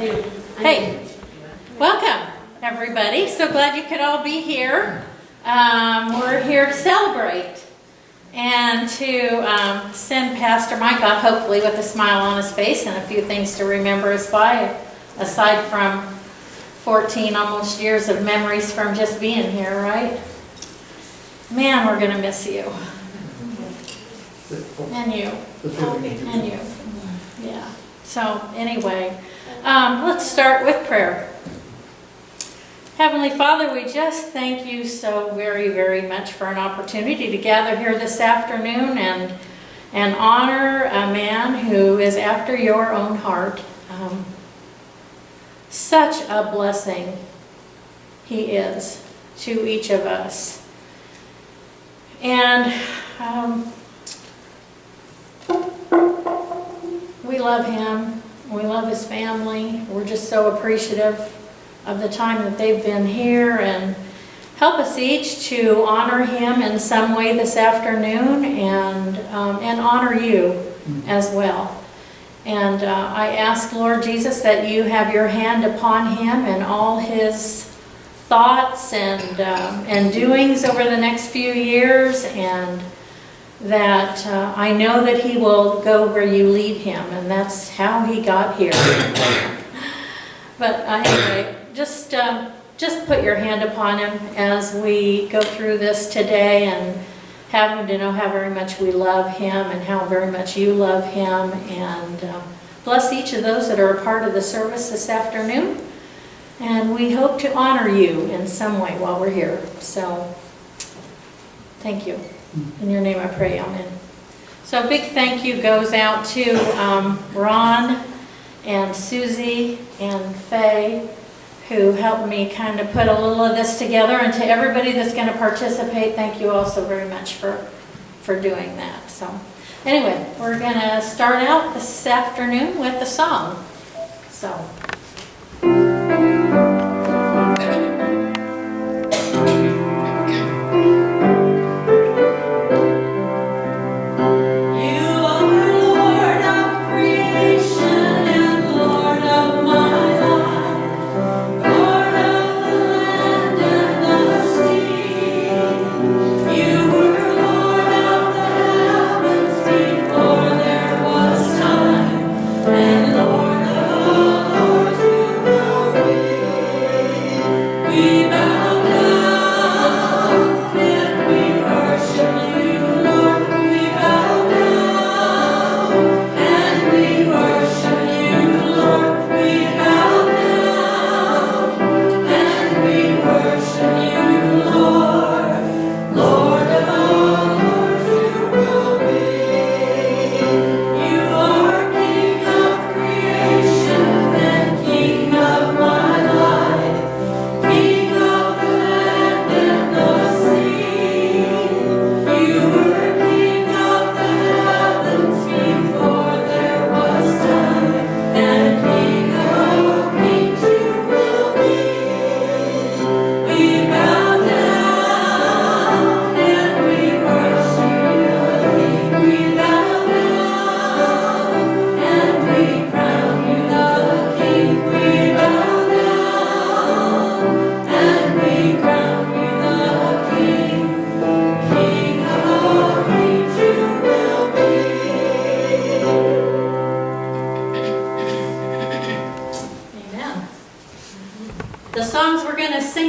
Hey, welcome everybody. So glad you could all be here. We're here to celebrate and to send Pastor Mike off hopefully with a smile on his face and a few things to remember us by, aside from 14 almost years of memories from just being here, right? Man, we're going to miss you. And you. And you. Yeah. So anyway, let's start with prayer. Heavenly Father, we just thank you so very, very much for an opportunity to gather here this afternoon and honor a man who is after your own heart. Such a blessing he is to each of us. And we love him. We love his family. We're just so appreciative of the time that they've been here, and help us each to honor him in some way this afternoon and honor you as well. And I ask, Lord Jesus, that you have your hand upon him and all his thoughts and doings over the next few years, and that I know that he will go where you lead him, and that's how he got here. But anyway, just put your hand upon him as we go through this today, and have him to know how very much we love him and how very much you love him, and bless each of those that are a part of the service this afternoon. And we hope to honor you in some way while we're here. So, thank you. In your name I pray, amen. So a big thank you goes out to Ron and Susie and Faye, who helped me kind of put a little of this together, and to everybody that's going to participate, thank you also very much for doing that. So anyway, we're going to start out this afternoon with a song. So.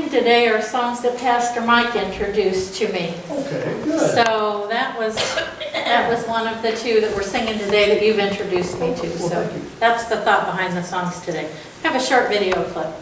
Today are songs that Pastor Mike introduced to me. Okay, good. So that was one of the two that we're singing today that you've introduced me to. Well, so that's the thought behind the songs today. I have a short video clip.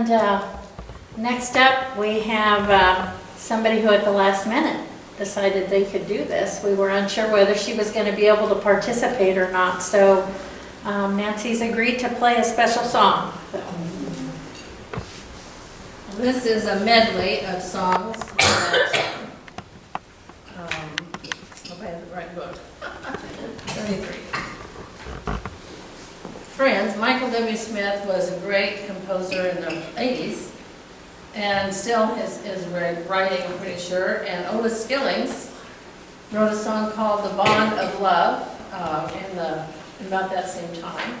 And next up, we have somebody who at the last minute decided they could do this. We were unsure whether she was going to be able to participate or not, so Nancy's agreed to play a special song. So. This is a medley of songs that, hope I have the right book. 33. Friends, Michael W. Smith was a great composer in the 80s, and still is writing, I'm pretty sure. And Otis Skillings wrote a song called "The Bond of Love" in about that same time.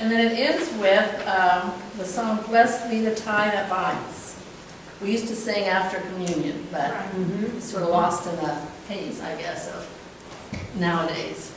And then it ends with the song "Blessed Be the Tie That Binds." We used to sing after communion, but it's sort of lost in the haze, I guess, of nowadays.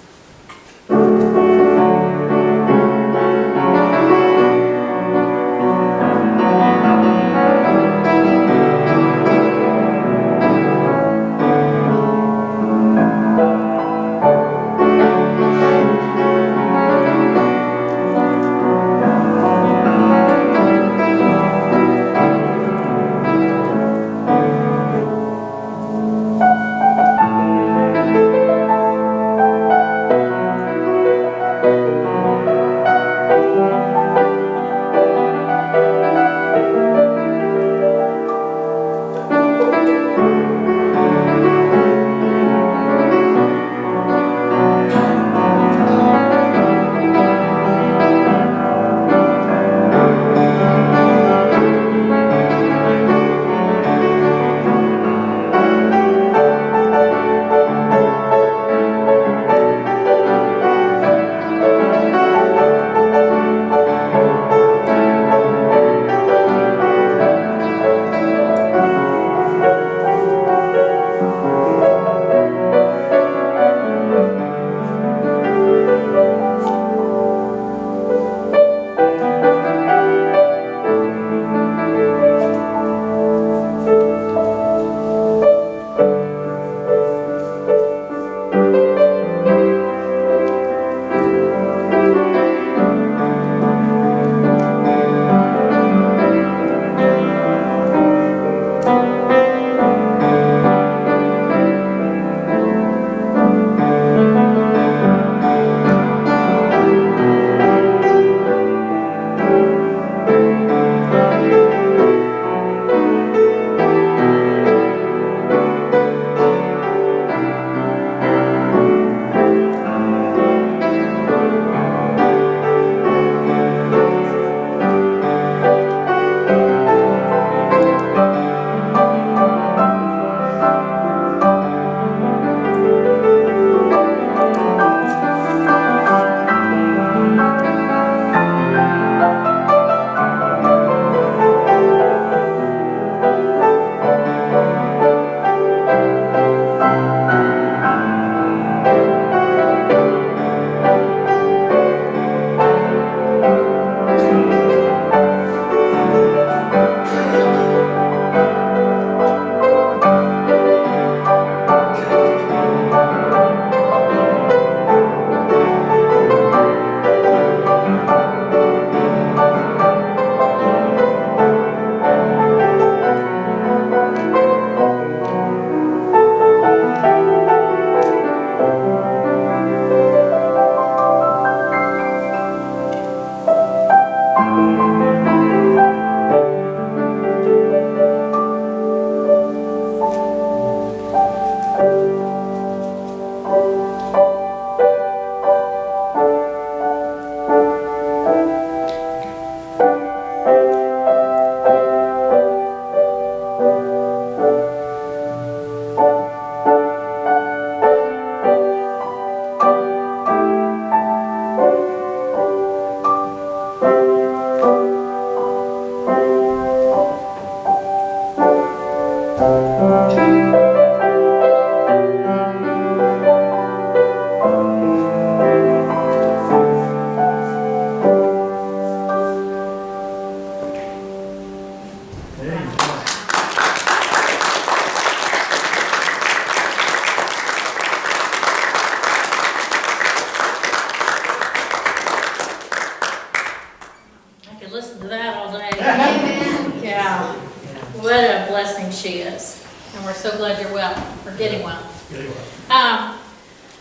blessing she is. And we're so glad you're well, or getting well. Anyway.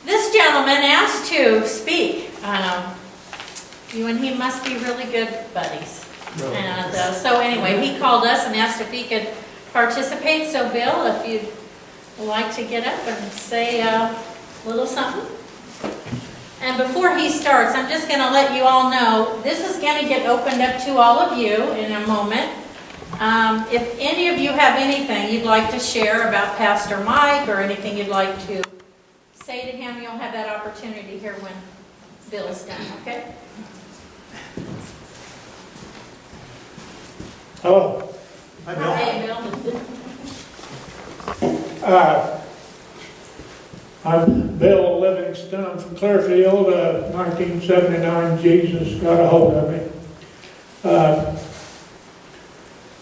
This gentleman asked to speak. You and he must be really good buddies. No. And so anyway, he called us and asked if he could participate. So Bill, if you'd like to get up and say a little something. And before he starts, I'm just going to let you all know, this is going to get opened up to all of you in a moment. If any of you have anything you'd like to share about Pastor Mike or anything you'd like to say to him, you'll have that opportunity here when Bill's done, okay? Hello. Hi, Bill. Hey, Bill. I'm Bill Livingston. I'm from Clearfield. 1979, Jesus got a hold of me.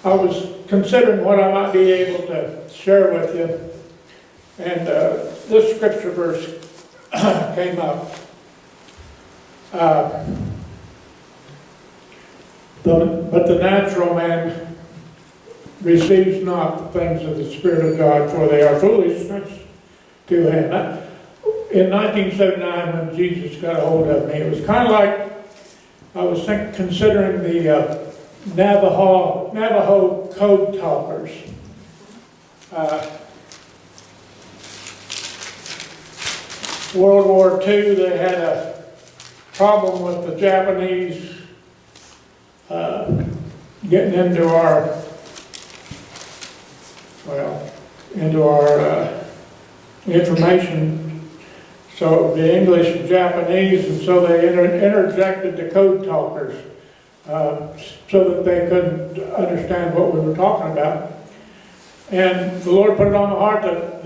I was considering what I might be able to share with you, and this scripture verse came up. But the natural man receives not the things of the Spirit of God, for they are foolishness to him. In 1979, when Jesus got a hold of me, it was kind of like I was considering the Navajo code talkers. World War II, they had a problem with the Japanese getting into our information. So the English and Japanese, and so they interjected the code talkers so that they couldn't understand what we were talking about. And the Lord put it on my heart that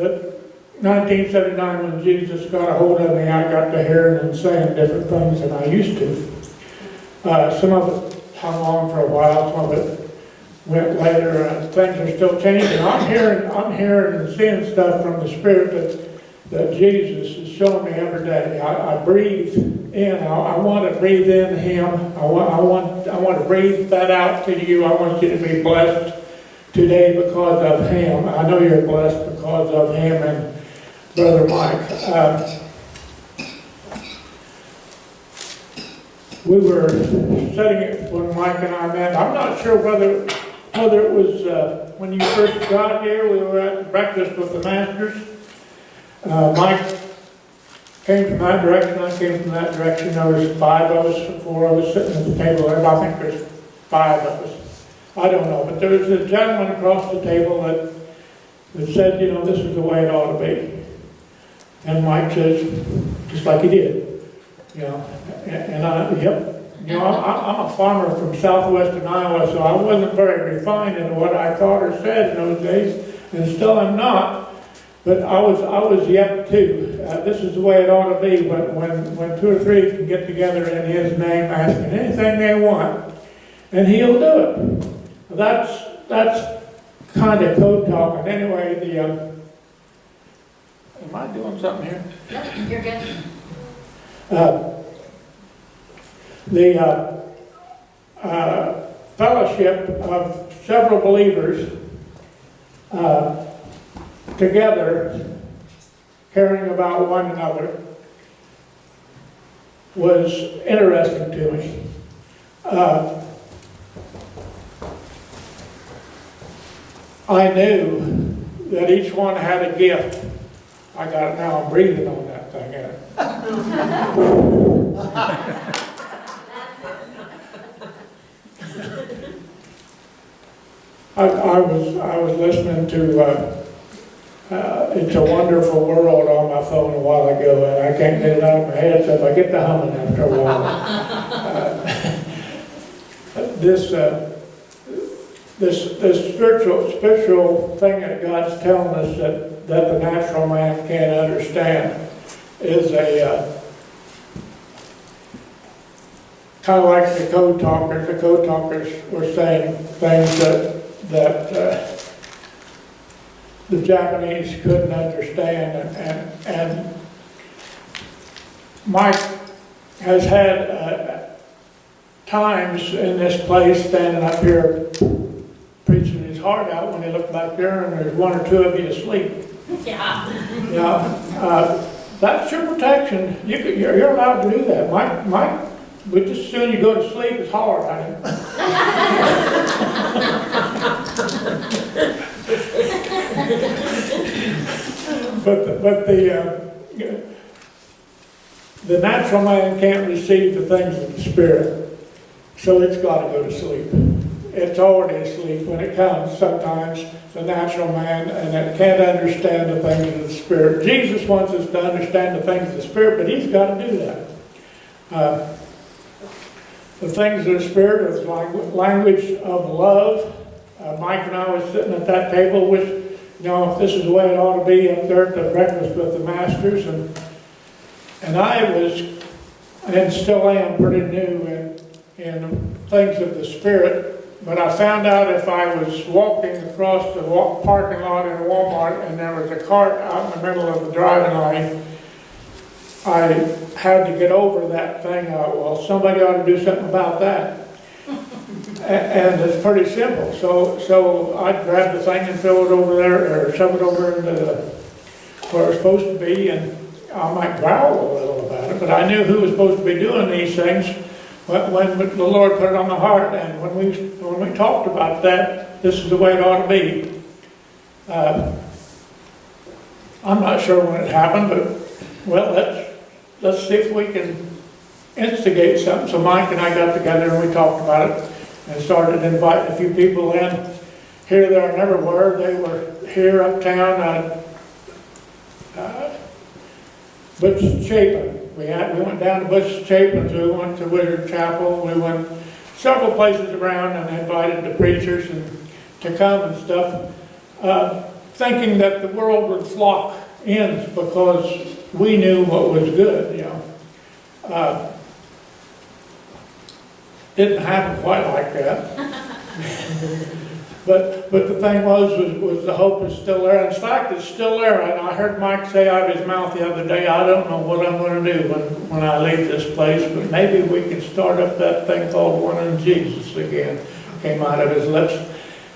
1979, when Jesus got a hold of me, I got to hearing and saying different things than I used to. Some of it hung on for a while, some of it went later, and things are still changing. I'm hearing and seeing stuff from the Spirit that Jesus is showing me every day. I breathe in. I want to breathe in Him. I want to breathe that out to you. I want you to be blessed today because of Him. I know you're blessed because of Him and Brother Mike. We were studying it when Mike and I met. I'm not sure whether it was when you first got here. We were at breakfast with the masters. Mike came from that direction, I came from that direction. There was 5 of us, 4 of us sitting at the table there. I think there's 5 of us. I don't know. But there was a gentleman across the table that said, you know, this is the way it ought to be. And Mike says, just like he did. You know, and yep. You know, I'm a farmer from southwestern Iowa, so I wasn't very refined in what I thought or said in those days, and still am not. But I was yep too. This is the way it ought to be when 2 or 3 can get together in His name, asking anything they want, and He'll do it. That's kind of code talking. Anyway, am I doing something here? Nope, you're good. The fellowship of several believers together, caring about one another, was interesting to me. I knew that each one had a gift. I got it now. I'm breathing on that thing. I was listening to It's a Wonderful World on my phone a while ago, and I can't get it out of my head, so if I get to humming after a while. This spiritual thing that God's telling us that the natural man can't understand is a kind of like the code talkers. The code talkers were saying things that the Japanese couldn't understand, and Mike has had times in this place standing up here preaching His his heart out when he looked back there and there's one or two of you asleep. Yeah. That's your protection. You're allowed to do that. Mike, but just as soon as you go to sleep, it's holler at him. but the natural man can't receive the things of the Spirit, so it's got to go to sleep. It's already asleep when it comes sometimes, the natural man, and it can't understand the things of the Spirit. Jesus wants us to understand the things of the Spirit, but he's got to do that. The things of the Spirit is language of love. Mike and I was sitting at that table with, this is the way it ought to be up there at the breakfast with the masters, and I was, and still am, pretty new in things of the Spirit. But I found out if I was walking across the parking lot in Walmart and there was a cart out in the middle of the driving lane, I had to get over that thing. Well, somebody ought to do something about that. And it's pretty simple. So I'd grab the thing and fill it over there, or shove it over into where it's supposed to be, and I might growl a little about it, but I knew who was supposed to be doing these things when the Lord put it on my heart. And when we talked about that, this is the way it ought to be. I'm not sure when it happened, but well, let's see if we can instigate something. So Mike and I got together and we talked about it and started inviting a few people in, here, there, and everywhere. They were here uptown, Butch Chapin. We went down to Butch Chapin's, we went to Wizard Chapel, we went several places around and invited the preachers to come and stuff, thinking that the world would flock in because we knew what was good, Didn't happen quite like that. But the thing was the hope is still there. In fact, it's still there. And I heard Mike say out of his mouth the other day, I don't know what I'm going to do when I leave this place, but maybe we can start up that thing called One in Jesus again. Came out of his lips.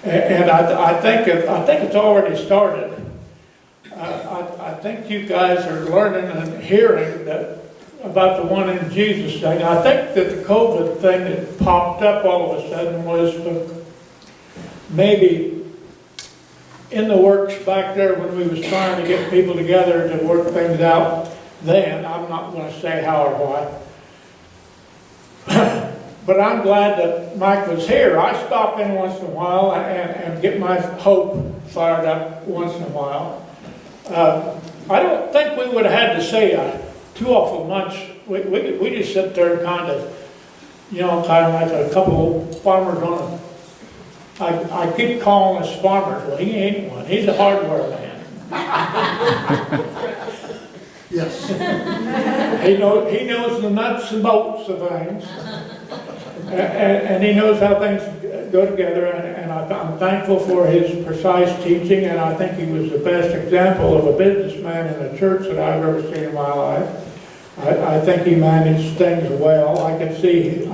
And I think it's already started. I think you guys are learning and hearing that about the One in Jesus thing. I think that the COVID thing that popped up all of a sudden was maybe in the works back there when we was trying to get people together to work things out then. I'm not going to say how or why. But I'm glad that Mike was here. I stop in once in a while and get my hope fired up once in a while. I don't think we would have had to say too awful much. We just sit there and kind of like a couple of farmers on it. I keep calling us farmers. Well, he ain't one. He's a hardware man. Yes. He knows the nuts and bolts of things. And he knows how things go together, and I'm thankful for his precise teaching, and I think he was the best example of a businessman in a church that I've ever seen in my life. I think he managed things well. I could see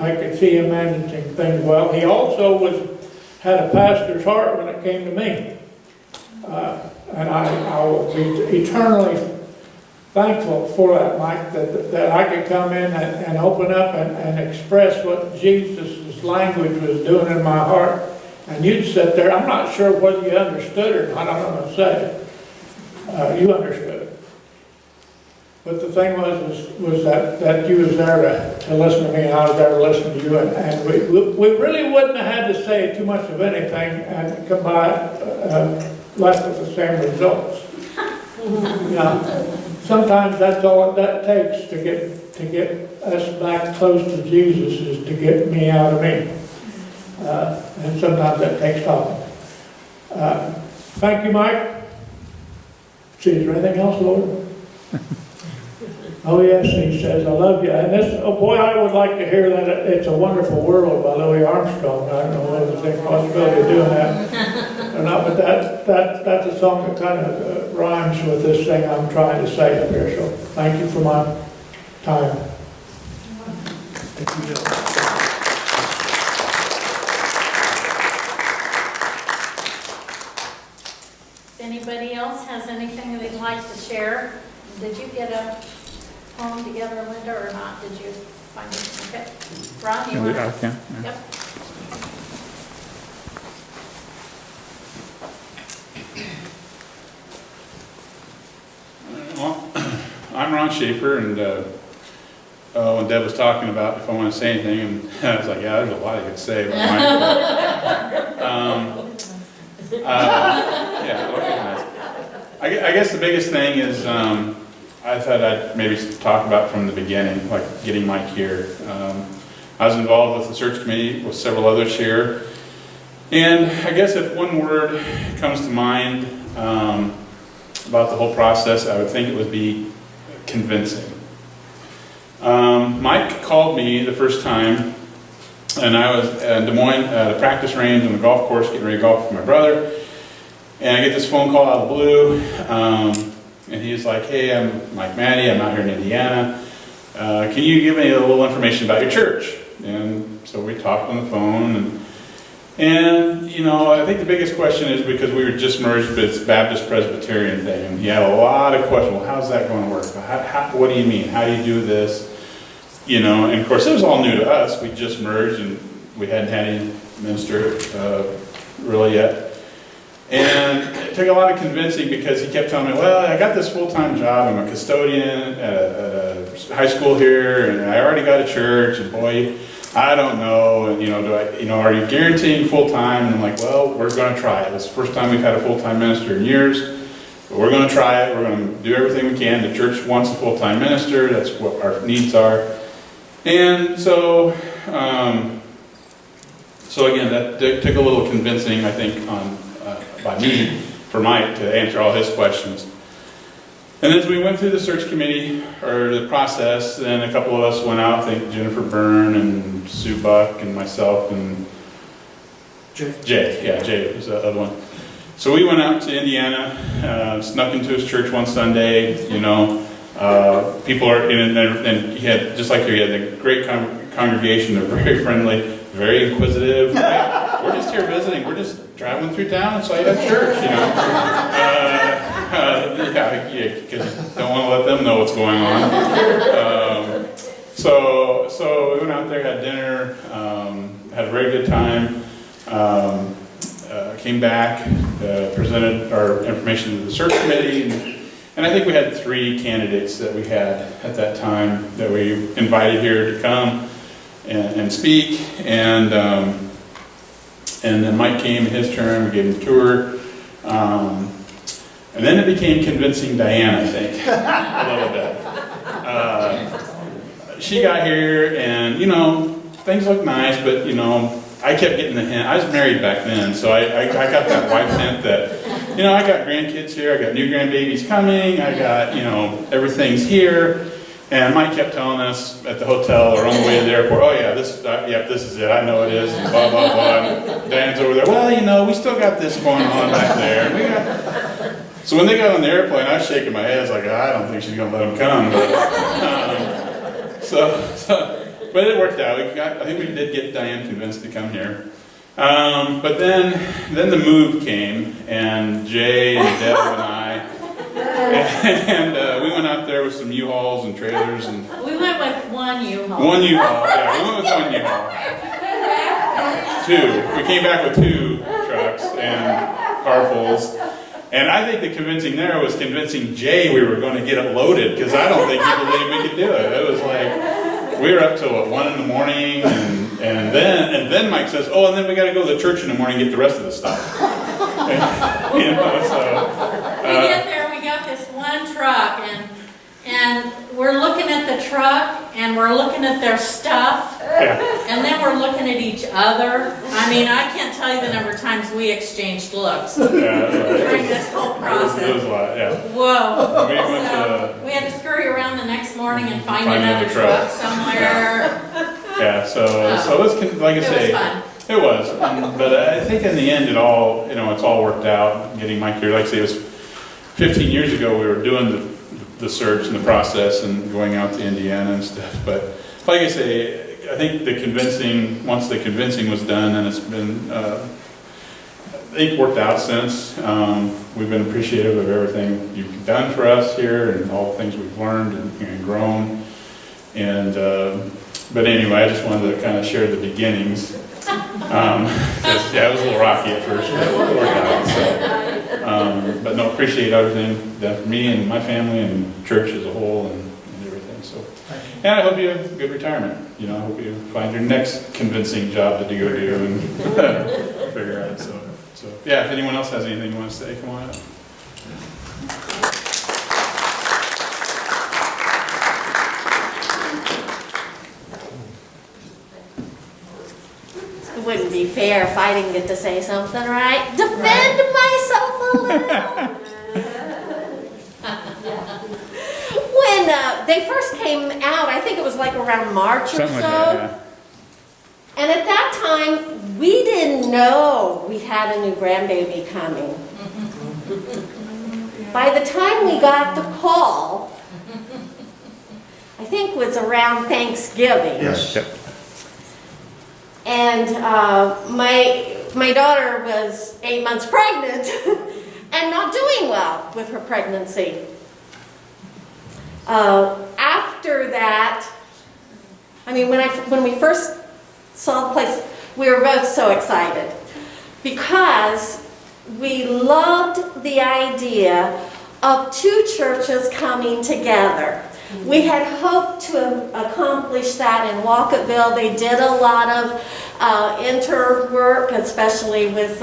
him managing things well. He also had a pastor's heart when it came to me. And I will be eternally thankful for that, Mike, that I could come in and open up and express what Jesus' language was doing in my heart. And you'd sit there. I'm not sure whether you understood it or not. I'm going to say you understood it. But the thing was that you was there to listen to me, and I was there to listen to you. And we really wouldn't have had to say too much of anything and come by left with the same results. Sometimes that's all that takes to get us back close to Jesus, is to get me out of me. And sometimes that takes talking. Thank you, Mike. See, is there anything else, Lord? Oh yes, he says, I love you. And this, oh boy, I would like to hear that It's a Wonderful World by Louis Armstrong. I don't know whether there's any possibility of doing that or not, but that's a song that kind of rhymes with this thing I'm trying to say up here. So thank you for my time. Thank you, Bill. like to share. Did you get a poem together, Linda, or not? Did you find it? Okay. Ron, you want to? Okay. Yep. Well, I'm Ron Schaefer, and when Deb was talking about if I want to say anything, and I was like, yeah, there's a lot I could say about mine. Yeah, okay, I guess the biggest thing is I thought I'd maybe talk about from the beginning, like getting Mike here. I was involved with the search committee with several others here, and I guess if one word comes to mind about the whole process, I would think it would be convincing. Mike called me the first time, and I was in Des Moines at a practice range on the golf course getting ready to golf with my brother, and I get this phone call out of the blue, and he's like, hey, I'm Mike Maddie, I'm out here in Indiana. Can you give me a little information about your church? And so we talked on the phone, and you know, I think the biggest question is because we were just merged with this Baptist Presbyterian thing, and he had a lot of questions. Well, how's that going to work? What do you mean? How do you do this? You know, and of course it was all new to us. We just merged, and we hadn't had any minister really yet. And it took a lot of convincing because he kept telling me, well, I got this full-time job. I'm a custodian at a high school here, and I already got a church, and boy, I don't know, and are you guaranteeing full-time? And I'm like, well, we're going to try it. It's the first time we've had a full-time minister in years, but we're going to try it. We're going to do everything we can. The church wants a full-time minister. That's what our needs are. And so, again, that took a little convincing, I think, by me, for Mike, to answer all his questions. And as we went through the search committee, or the process, then a couple of us went out, I think Jennifer Byrne and Sue Buck and myself and Jay was the other one. So we went out to Indiana, snuck into his church one Sunday, people are in it, and he had, just like he had a great congregation, they're very friendly, very inquisitive. Hey, we're just here visiting, we're just traveling through town, and so you have church, because you don't want to let them know what's going on. So we went out there, had dinner, had a very good time, came back, presented our information to the search committee, and I think we had 3 candidates that we had at that time that we invited here to come and speak, and then Mike came in his turn, we gave him a tour, and then it became convincing Diane, I think, a little bit. She got here, and things looked nice, but I kept getting the hint. I was married back then, so I got that wife hint that, I got grandkids here, I got new grandbabies coming, I got, everything's here. And Mike kept telling us at the hotel or on the way to the airport, oh yeah, this is it, I know it is, and blah, blah, blah. And Dan's over there, well, we still got this going on back there. So when they got on the airplane, I was shaking my head, I was like, I don't think she's going to let them come. But it worked out. I think we did get Diane convinced to come here. But then the move came, and Jay and Deb and I, and we went out there with some U-Hauls and trailers. And We went with one U-Haul. One U-Haul, yeah, we went with one U-Haul. 2. We came back with 2 trucks and carfuls. And I think the convincing there was convincing Jay we were going to get it loaded, because I don't think he believed we could do it. It was like, we were up till 1 in the morning, and then Mike says, oh, and then we got to go to the church in the morning and get the rest of the stuff. We get there, we got this one truck, and we're looking at the truck, and we're looking at their stuff, and then we're looking at each other. I mean, I can't tell you the number of times we exchanged looks during this whole process. It was a lot, yeah. Whoa. We had to scurry around the next morning and find another truck somewhere. Yeah, so it was, like I say, It was fun. It was, but I think in the end it all, it's all worked out, getting Mike here. Like I say, it was 15 years ago we were doing the search and the process and going out to Indiana and stuff, but like I say, I think once the convincing was done, and it's been, It's worked out since. We've been appreciative of everything you've done for us here and all the things we've learned and grown. And, but anyway, I just wanted to kind of share the beginnings. 'Cause, yeah, it was a little rocky at first, but it worked out. So, but no, appreciate everything done for me and my family and church as a whole and everything. So, and I hope you have a good retirement. You know, I hope you find your next convincing job to go do and figure out. So yeah, if anyone else has anything you want to say, come on up. It wouldn't be fair if I didn't get to say something, right? Defend myself a little. When they first came out, I think it was like around March or Something so. like that, And at that time, we didn't know we had a new grandbaby coming. By the time we got the call, I think it was around Thanksgiving. Yes. And my daughter was 8 months pregnant and not doing well with her pregnancy. After that, I mean, when we first saw the place, we were both so excited because we loved the idea of two churches coming together. We had hoped to accomplish that in Walketville. They did a lot of inter-work, especially with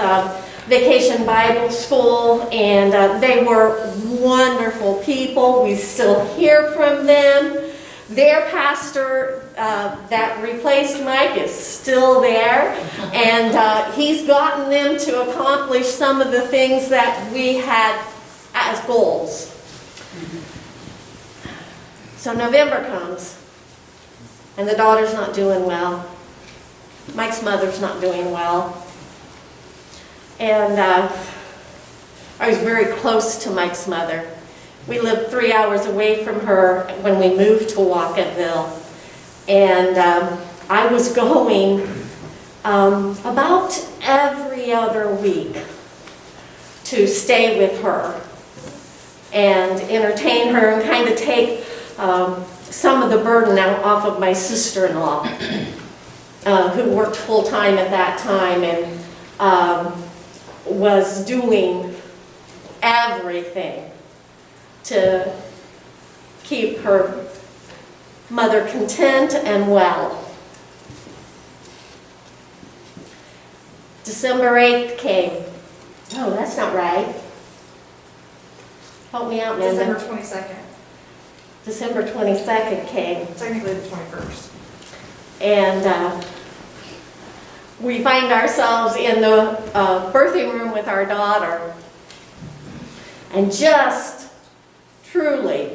Vacation Bible School, and they were wonderful people. We still hear from them. Their pastor that replaced Mike is still there, and he's gotten them to accomplish some of the things that we had as goals. So November comes, and the daughter's not doing well. Mike's mother's not doing well. And I was very close to Mike's mother. We lived 3 hours away from her when we moved to Walketville. And I was going about every other week to stay with her and entertain her and kind of take some of the burden out off of my sister-in-law, who worked full-time at that time and was doing everything to keep her mother content and well. December 8th came. Oh, that's not right. Help me out, Amanda. December 22nd, December 22nd came. technically the 21st. And we find ourselves in the birthing room with our daughter. And just truly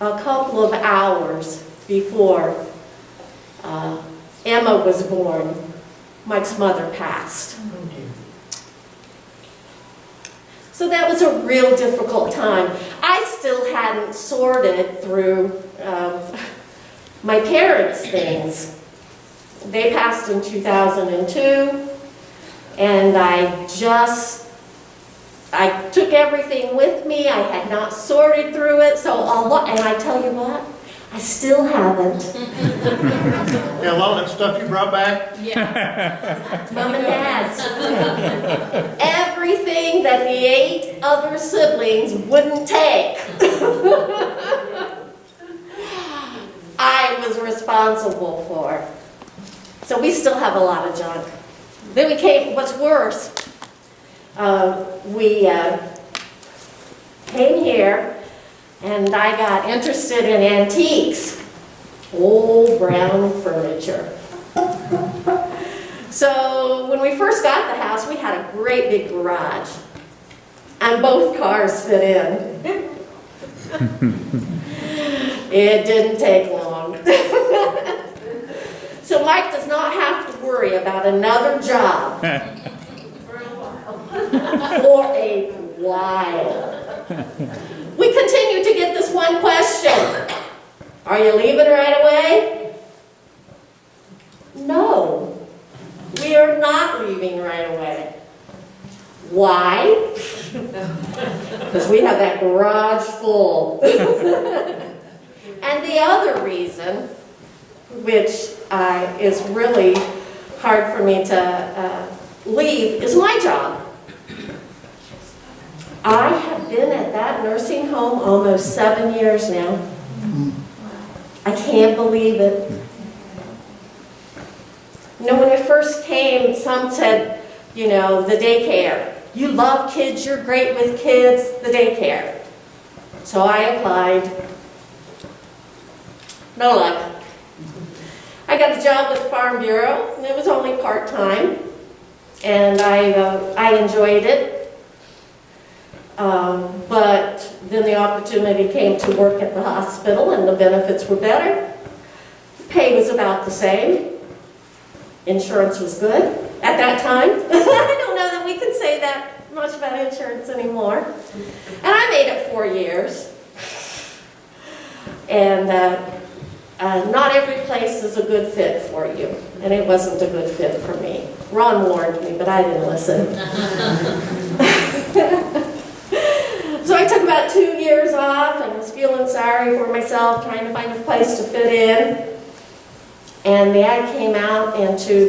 a couple of hours before Emma was born, Mike's mother passed. So that was a real difficult time. I still hadn't sorted through my parents' things. They passed in 2002, and I took everything with me. I had not sorted through it, and I tell you what, I still haven't. Yeah, a lot of that stuff you brought back? Mom and Dad's. Everything that the 8 other siblings wouldn't take. I was responsible for. So we still have a lot of junk. Then what's worse, we came here and I got interested in antiques, old brown furniture. So when we first got the house, we had a great big garage, and both cars fit in. It didn't take long. So Mike does not have to worry about another job for a while. We continue to get this one question. Are you leaving right away? No, we are not leaving right away. Why? Because we have that garage full. And the other reason, which is really hard for me to leave, is my job. I have been at that nursing home almost 7 years now. I can't believe it. You know, when it first came, some said, you know, the daycare. You love kids, you're great with kids, the daycare. So I applied. No luck. I got a job with Farm Bureau, and it was only part-time, and I enjoyed it. But then the opportunity came to work at the hospital, and the benefits were better. The pay was about the same. Insurance was good at that time. I don't know that we can say that much about insurance anymore. And I made it 4 years. And not every place is a good fit for you. And it wasn't a good fit for me. Ron warned me, but I didn't listen. So I took about 2 years off and was feeling sorry for myself, trying to find a place to fit in. And the ad came out into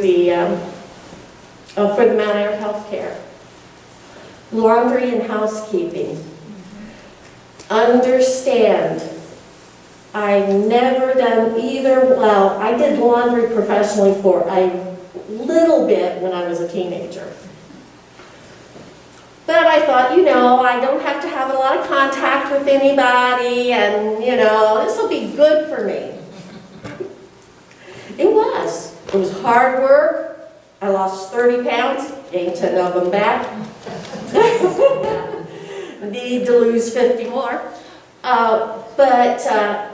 for the Mount Air Healthcare. Laundry and housekeeping. Understand, I never done either. Well, I did laundry professionally for a little bit when I was a teenager. But I thought, you know, I don't have to have a lot of contact with anybody, and, you know, this will be good for me. It was. It was hard work. I lost 30 pounds, gained 10 of them back. Need to lose 50 more. But I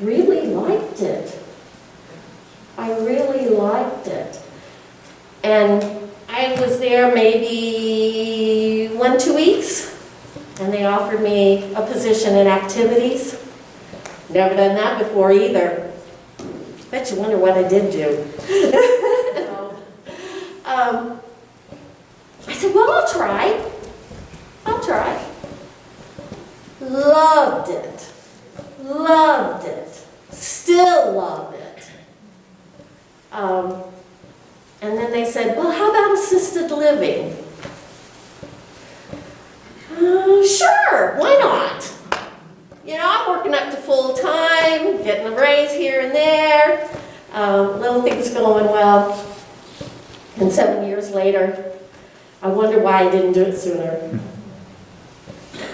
really liked it. I really liked it. And I was there maybe 1-2 weeks, and they offered me a position in activities. Never done that before either. Bet you wonder what I did do. I said, well, I'll try. I'll try. Loved it. Loved it. Still love it. And then they said, well, how about assisted living? Sure, why not? You know, I'm working up to full time, getting a raise here and there, little things going well. And 7 years later, I wonder why I didn't do it sooner.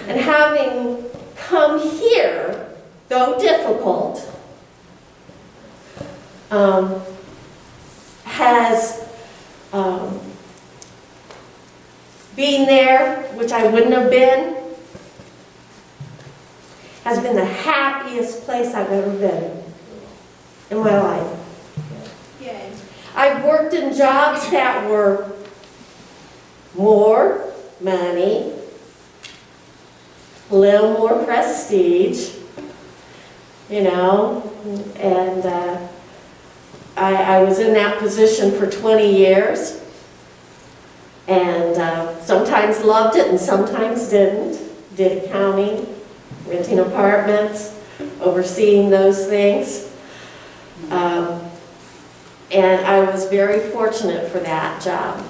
And having come here, though difficult, has being there, which I wouldn't have been, has been the happiest place I've ever been in my life. Yay. I've worked in jobs that were more money, a little more prestige, you know, and I was in that position for 20 years, and sometimes loved it and sometimes didn't. Did accounting, renting apartments, overseeing those things. And I was very fortunate for that job.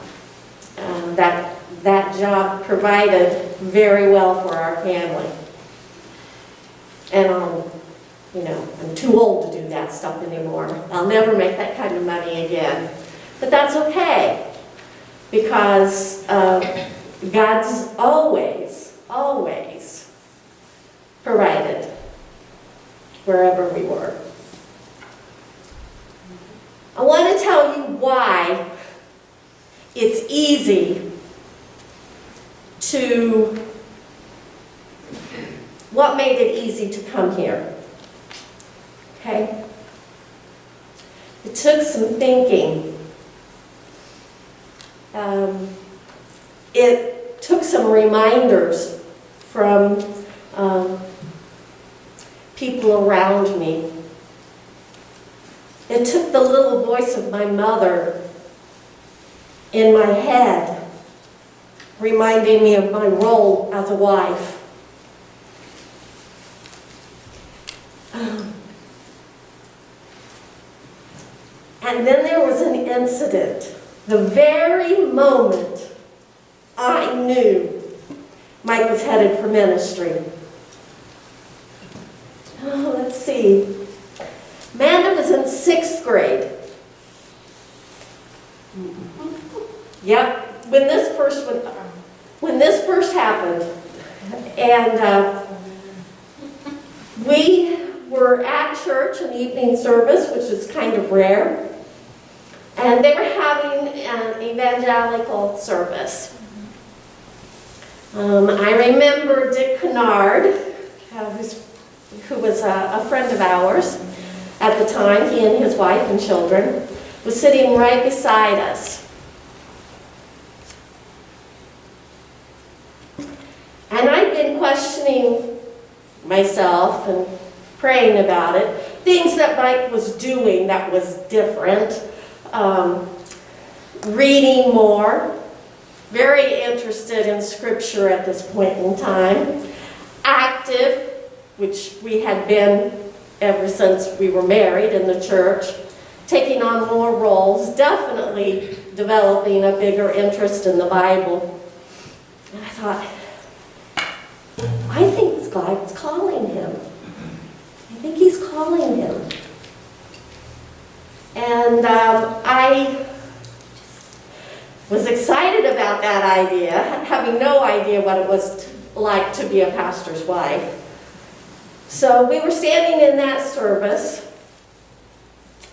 That job provided very well for our family. And you know, I'm too old to do that stuff anymore. I'll never make that kind of money again. But that's okay, because God's always, always provided wherever we were. I want to tell you why it's easy what made it easy to come here. Okay? It took some thinking. It took some reminders from people around me. It took the little voice of my mother in my head reminding me of my role as a wife. And then there was an incident. The very moment I knew Mike was headed for ministry. Oh, let's see. Amanda was in 6th grade. Yep, when this first happened, and we were at church in evening service, which is kind of rare, and they were having an evangelical service. I remember Dick Kennard, who was a friend of ours at the time, he and his wife and children, was sitting right beside us. And I'd been questioning myself and praying about it, things that Mike was doing that was different, reading more, very interested in Scripture at this point in time, active, which we had been ever since we were married in the church, taking on more roles, definitely developing a bigger interest in the Bible. And I thought, I think this God's calling him. I think he's calling him. And I was excited about that idea, having no idea what it was like to be a pastor's wife. So we were standing in that service,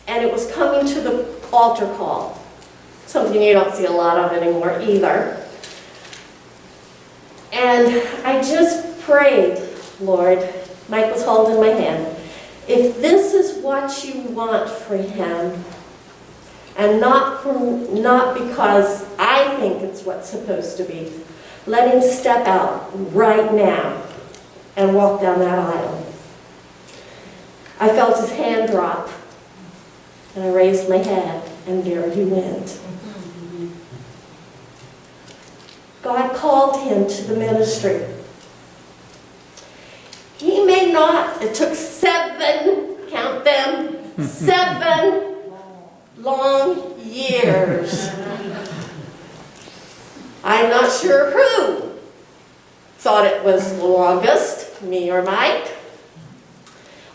and it was coming to the altar call, something you don't see a lot of anymore either. And I just prayed, Lord, Mike was holding my hand, if this is what you want for him, and not because I think it's what's supposed to be, let him step out right now and walk down that aisle. I felt his hand drop, and I raised my head, and there he went. God called him to the ministry. He may not, it took 7, count them, 7 long years. I'm not sure who thought it was the longest, me or Mike.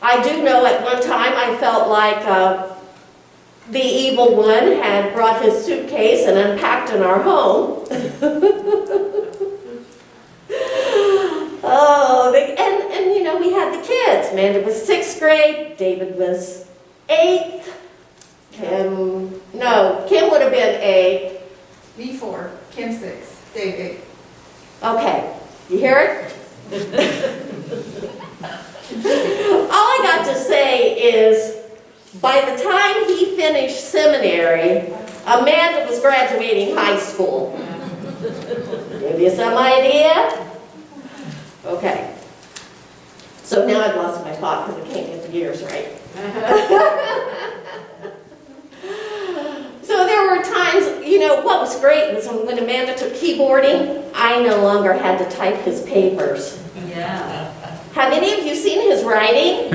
I do know at one time I felt like the evil one had brought his suitcase and unpacked in our home. Oh, and you know, we had the kids. Amanda was 6th grade, David was 8th, Kim would have been 8. Me 4, Kim 6, Dave 8. Okay, you hear it? All I got to say is, by the time he finished seminary, Amanda was graduating high school. Give you some idea? Okay. So now I've lost my thought because I can't get the years right. So there were times, you know, what was great was when Amanda took keyboarding, I no longer had to type his papers. Yeah. Have any of you seen his writing?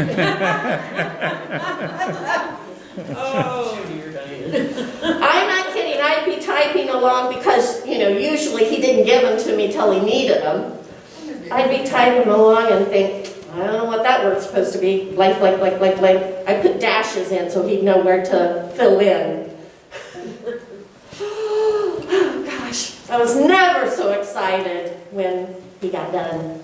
Oh, I'm not kidding. I'd be typing along because, you know, usually he didn't give them to me till he needed them. I'd be typing along and think, I don't know what that word's supposed to be. Blank, blank, blank, blank, blank. I put dashes in so he'd know where to fill in. Oh, gosh. I was never so excited when he got done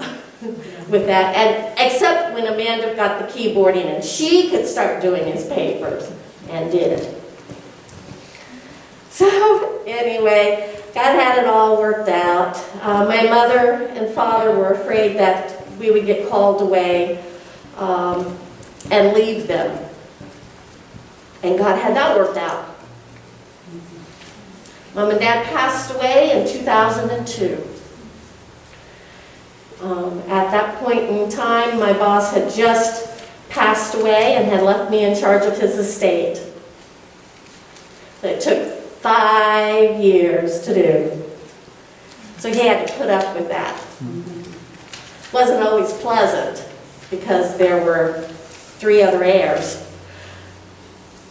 with that. And except when Amanda got the keyboarding and she could start doing his papers and did. So anyway, God had it all worked out. My mother and father were afraid that we would get called away and leave them. And God had that worked out. Mom and Dad passed away in 2002. At that point in time, my boss had just passed away and had left me in charge of his estate. It took 5 years to do. So he had to put up with that. Wasn't always pleasant because there were 3 other heirs.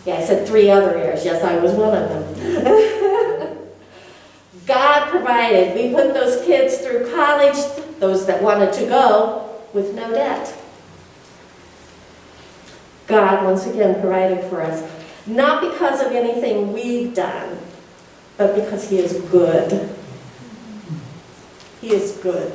Yeah, I said 3 other heirs. Yes, I was one of them. God provided. We put those kids through college, those that wanted to go, with no debt. God, once again, provided for us. Not because of anything we've done, but because He is good. He is good.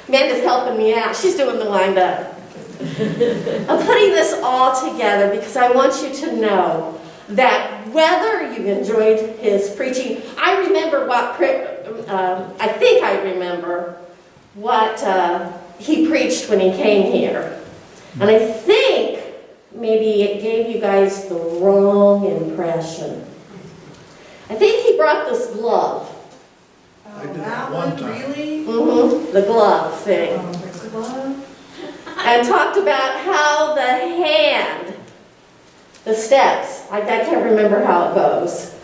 Amanda's helping me out. She's doing the wind up. I'm putting this all together because I want you to know that whether you enjoyed his preaching, I remember I think I remember what he preached when he came here. And I think maybe it gave you guys the wrong impression. I think he brought this glove. I did That one one, time. really? The glove thing. The glove? And talked about how the hand, the steps, I can't remember how it goes.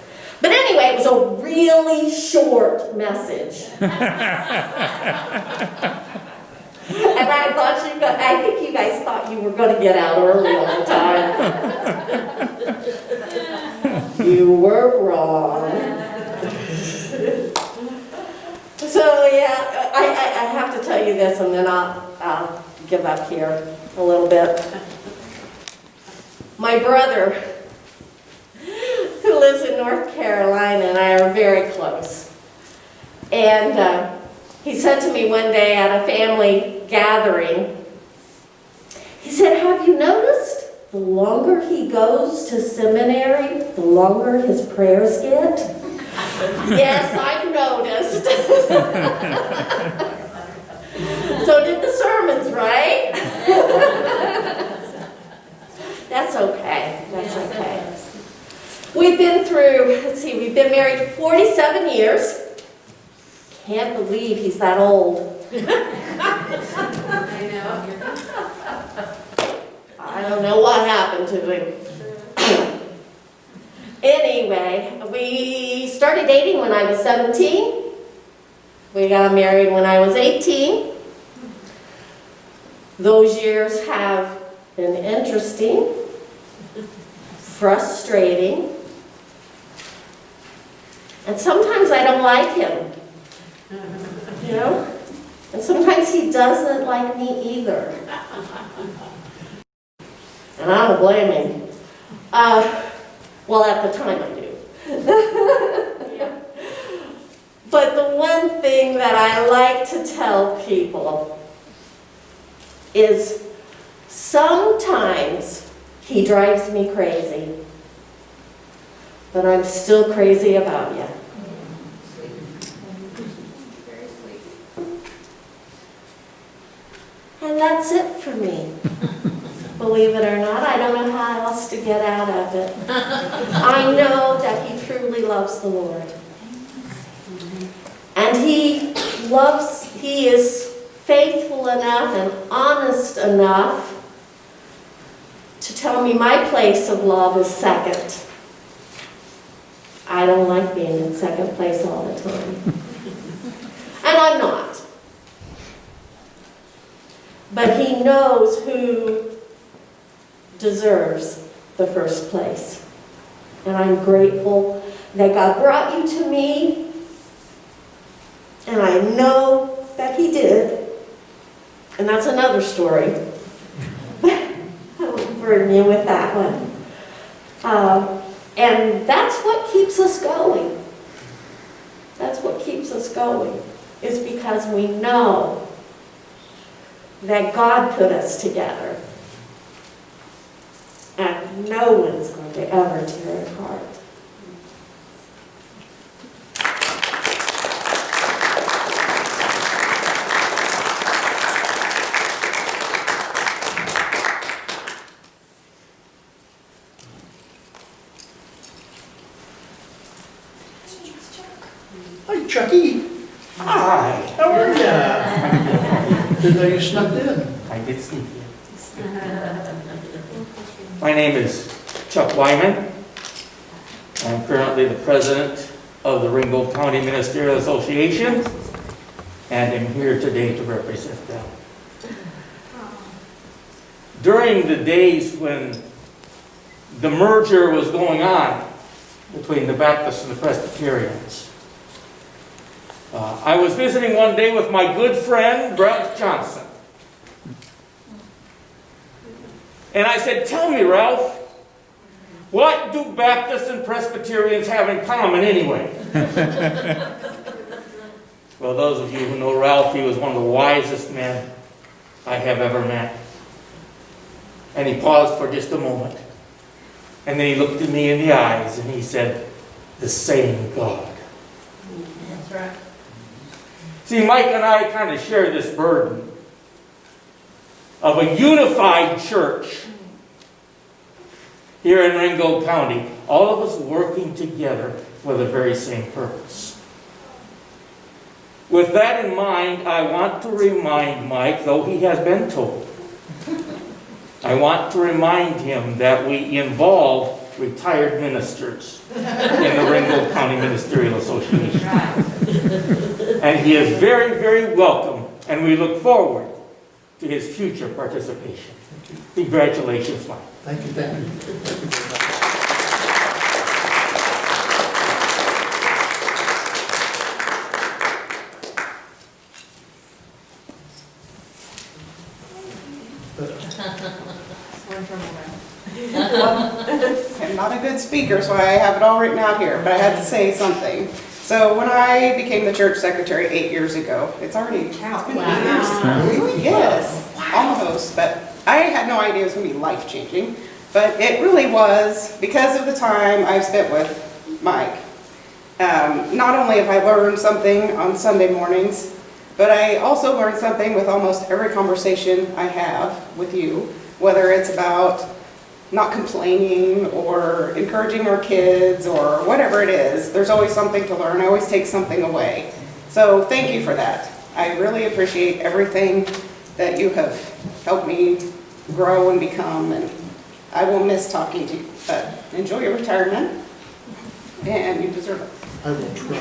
But anyway, it was a really short message. And I think you guys thought you were going to get out early all the time. You were wrong. So yeah, I have to tell you this, and then I'll give up here a little bit. My brother, who lives in North Carolina, and I are very close. And he said to me one day at a family gathering, he said, "Have you noticed the longer he goes to seminary, the longer his prayers get?" Yes, I've noticed. So did the sermons, right? That's okay. That's okay. We've been married 47 years. Can't believe he's that old. I know. I don't know what happened to him. Anyway, we started dating when I was 17. We got married when I was 18. Those years have been interesting, frustrating, and sometimes I don't like him, you know? And sometimes he doesn't like me either. And I don't blame him. Well, at the time I do. But the one thing that I like to tell people is sometimes he drives me crazy, but I'm still crazy about you. Very sweet. And that's it for me. Believe it or not, I don't know how else to get out of it. I know that he truly loves the Lord. And he is faithful enough and honest enough to tell me my place of love is second. I don't like being in second place all the time. And I'm not. But he knows who deserves the first place. And I'm grateful that God brought you to me. And I know that he did. And that's another story. I won't burden you with that one. And that's what keeps us going. That's what keeps us going. Is because we know that God put us together. And no one's going to ever tear it apart. Hi, Chucky. Hi. How are ya? Didn't know you snuck in. I did sneak in. My name is Chuck Wyman. I'm currently the president of the Ringgold County Ministerial Association, and am here today to represent them. During the days when the merger was going on between the Baptists and the Presbyterians, I was visiting one day with my good friend, Ralph Johnson. And I said, "Tell me, Ralph, what do Baptists and Presbyterians have in common anyway?" Well, those of you who know Ralph, he was one of the wisest men I have ever met. And he paused for just a moment. And then he looked at me in the eyes and he said, "The same God." That's right. See, Mike and I kind of share this burden of a unified church here in Ringgold County, all of us working together for the very same purpose. With that in mind, I want to remind Mike, though he has been told, I want to remind him that we involve retired ministers in the Ringgold County Ministerial Association. And he is very, very welcome, and we look forward to his future participation. Congratulations, Mike. Thank you, thank you. Thank you very much. I'm not a good speaker, so I have it all written out here, but I had to say something. So when I became the church secretary 8 years ago, it's been 8 years. Really? Yes, almost, but I had no idea it was going to be life-changing. But it really was because of the time I've spent with Mike. Not only have I learned something on Sunday mornings, but I also learned something with almost every conversation I have with you, whether it's about not complaining or encouraging our kids or whatever it is. There's always something to learn. I always take something away. So thank you for that. I really appreciate everything that you have helped me grow and become, and I will miss talking to you, but enjoy your retirement, and you deserve it. I will try.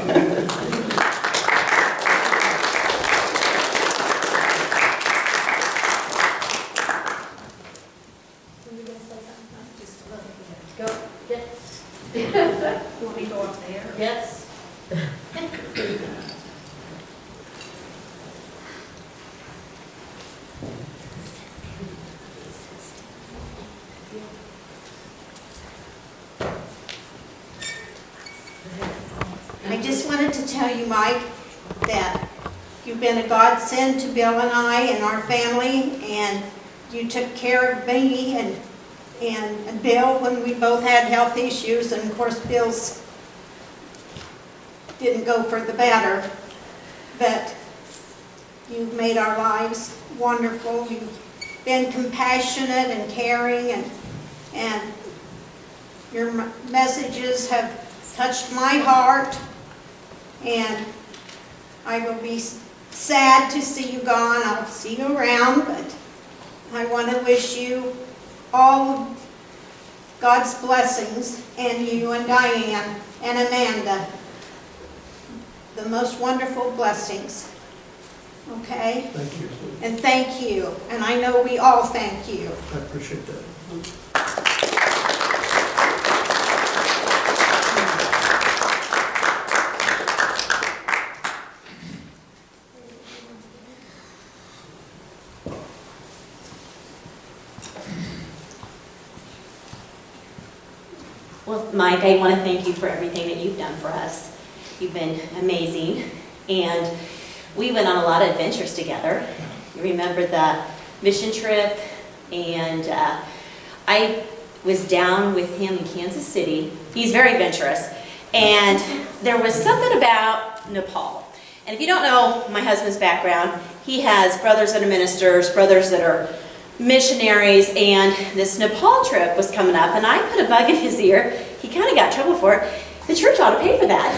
Go, get. Want me to go up there? Yes. I just wanted to tell you, Mike, that you've been a godsend to Bill and I and our family, and you took care of me and Bill when we both had health issues, and of course Bill's didn't go for the better, but you've made our lives wonderful. You've been compassionate and caring, and your messages have touched my heart, and I will be sad to see you gone. I'll see you around, but I want to wish you all God's blessings, and you and Diane and Amanda, the most wonderful blessings. Okay? Thank you. And thank you. And I know we all thank you. I appreciate that. Well, Mike, I want to thank you for everything that you've done for us. You've been amazing, and we went on a lot of adventures together. You remember the mission trip, and I was down with him in Kansas City. He's very adventurous, and there was something about Nepal. And if you don't know my husband's background, he has brothers that are ministers, brothers that are missionaries, and this Nepal trip was coming up, and I put a bug in his ear. He kind of got in trouble for it. The church ought to pay for that.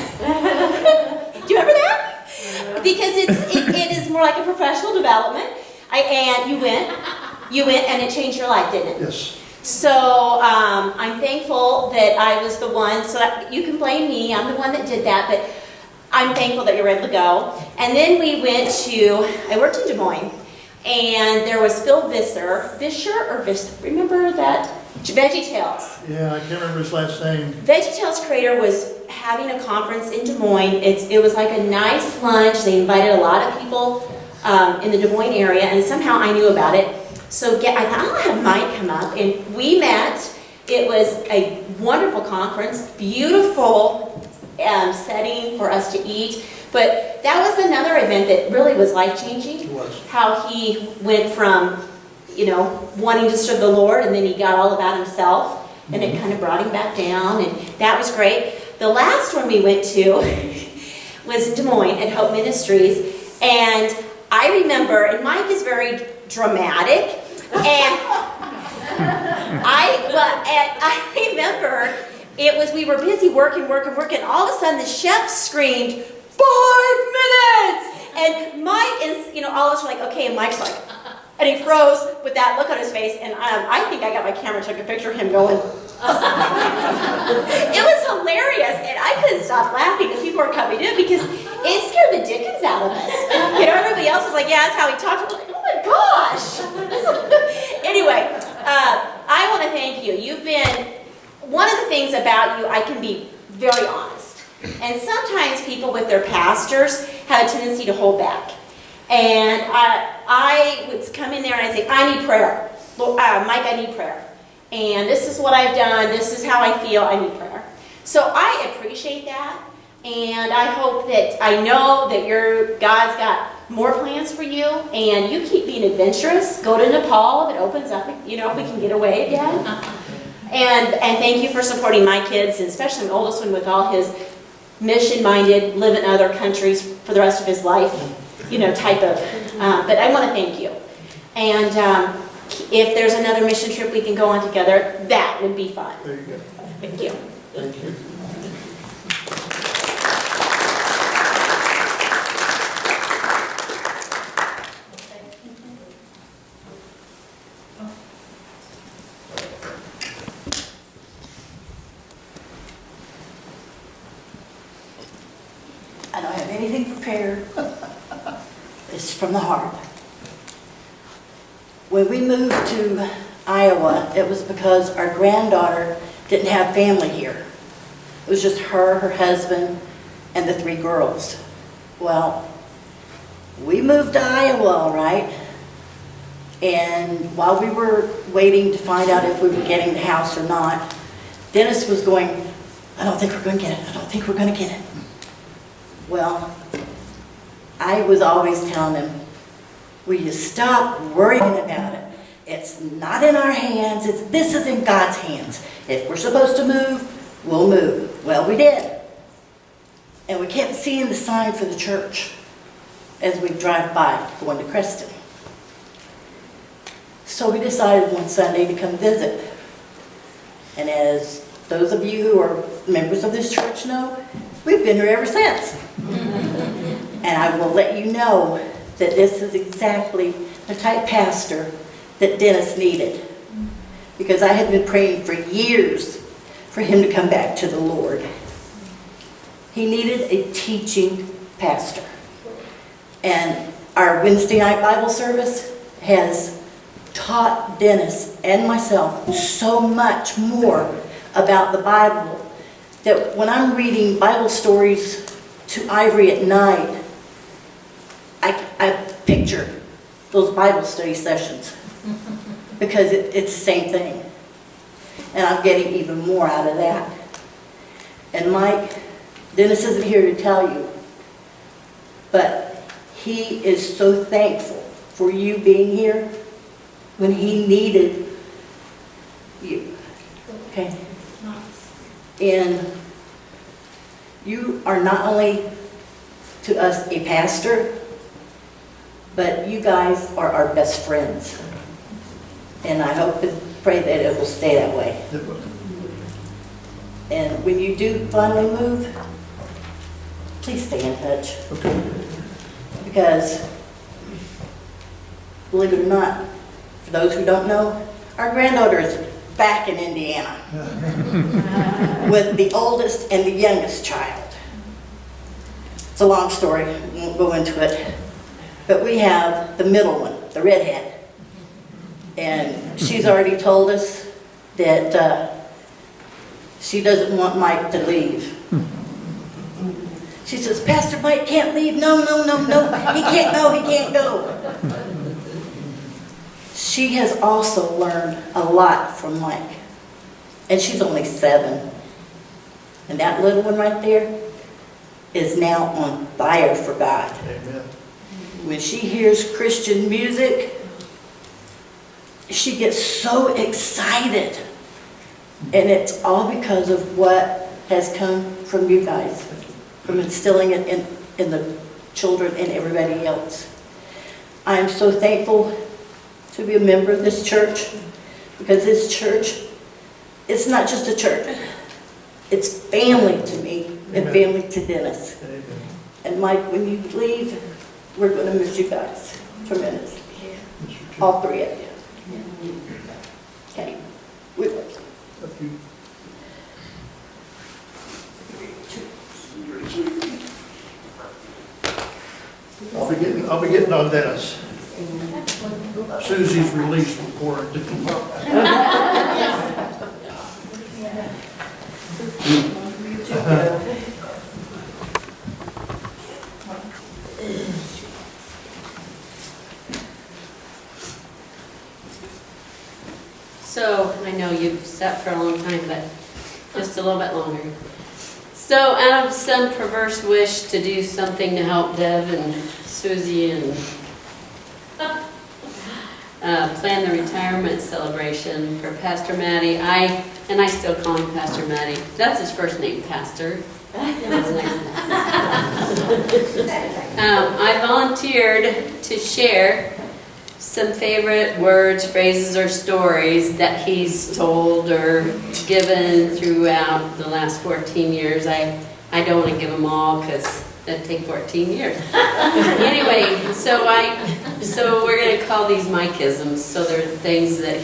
Do you remember that? Because it is more like a professional development. And you went, and it changed your life, didn't it? Yes. So I'm thankful that I was the one, so that, you can blame me, I'm the one that did that, but I'm thankful that you're ready to go. And then we went to, I worked in Des Moines, and there was Phil Visser, remember that? VeggieTales. Yeah, I can't remember his last name. VeggieTales creator was having a conference in Des Moines. It was like a nice lunch. They invited a lot of people in the Des Moines area, and somehow I knew about it. So I thought, I'll have Mike come up, and we met. It was a wonderful conference, beautiful setting for us to eat. But that was another event that really was life-changing. It was. How he went from, wanting to serve the Lord, and then he got all about himself, and it kind of brought him back down, and that was great. The last one we went to was in Des Moines at Hope Ministries, and I remember, and Mike is very dramatic, and I remember we were busy working, all of a sudden the chef screamed, 5 minutes! And Mike and, all of us were like, okay, and Mike's like, and he froze with that look on his face, and I think I got my camera, took a picture of him going. It was hilarious, and I couldn't stop laughing because people were coming in because it scared the dickens out of us. Everybody else was like, yeah, that's how he talked. I'm like, oh my gosh. Anyway, I want to thank you. You've been, one of the things about you, I can be very honest. And sometimes people with their pastors have a tendency to hold back. And I would come in there and I'd say, I need prayer. Mike, I need prayer. And this is what I've done. This is how I feel. I need prayer. So I appreciate that. And I hope that, I know that God's got more plans for you. And you keep being adventurous. Go to Nepal if it opens up, if we can get away again. And thank you for supporting my kids, and especially my oldest one with all his mission-minded, live in other countries for the rest of his life, type of, but I want to thank you. And if there's another mission trip we can go on together, that would be fun. There you go. Thank you. Thank you. I don't have anything prepared. It's from the heart. When we moved to Iowa, it was because our granddaughter didn't have family here. It was just her husband, and the 3 girls. Well, we moved to Iowa, all right? And while we were waiting to find out if we were getting the house or not, Dennis was going, I don't think we're going to get it. I don't think we're going to get it. Well, I was always telling him, will you stop worrying about it? It's not in our hands. This is in God's hands. If we're supposed to move, we'll move. Well, we did. And we kept seeing the sign for the church as we drive by going to Creston. So we decided one Sunday to come visit. And as those of you who are members of this church know, we've been here ever since. And I will let you know that this is exactly the type pastor that Dennis needed. Because I had been praying for years for him to come back to the Lord. He needed a teaching pastor. And our Wednesday night Bible service has taught Dennis and myself so much more about the Bible that when I'm reading Bible stories to Ivory at night, I picture those Bible study sessions because it's the same thing. And I'm getting even more out of that. And Mike, Dennis isn't here to tell you, but he is so thankful for you being here when he needed you. Okay? And you are not only to us a pastor, but you guys are our best friends. And I hope and pray that it will stay that way. And when you do finally move, please stay in touch. Okay. Because, believe it or not, for those who don't know, our granddaughter is back in Indiana with the oldest and the youngest child. It's a long story, we won't go into it. But we have the middle one, the redhead. And she's already told us that she doesn't want Mike to leave. She says, Pastor Mike can't leave. No. He can't go, he can't go. She has also learned a lot from Mike. And she's only 7. And that little one right there is now on fire for God. Amen. When she hears Christian music, she gets so excited. And it's all because of what has come from you guys, from instilling it in the children and everybody else. I am so thankful to be a member of this church, because this church, it's not just a church, it's family to me and Amen. family to Dennis. Amen. And Mike, when you leave, we're going to miss you guys tremendously. All 3 of you. Okay, we love you. Thank you. I'll be getting on Dennis. Susie's released from quarantine. So, I know you've sat for a long time, but just a little bit longer. So, out of some perverse wish to do something to help Deb and Susie and plan the retirement celebration for Pastor Matty, I still call him Pastor Matty. That's his first name, Pastor. I volunteered to share some favorite words, phrases, or stories that he's told or given throughout the last 14 years. I don't want to give them all because that'd take 14 years. Anyway, so we're going to call these Mike-isms. So they're things that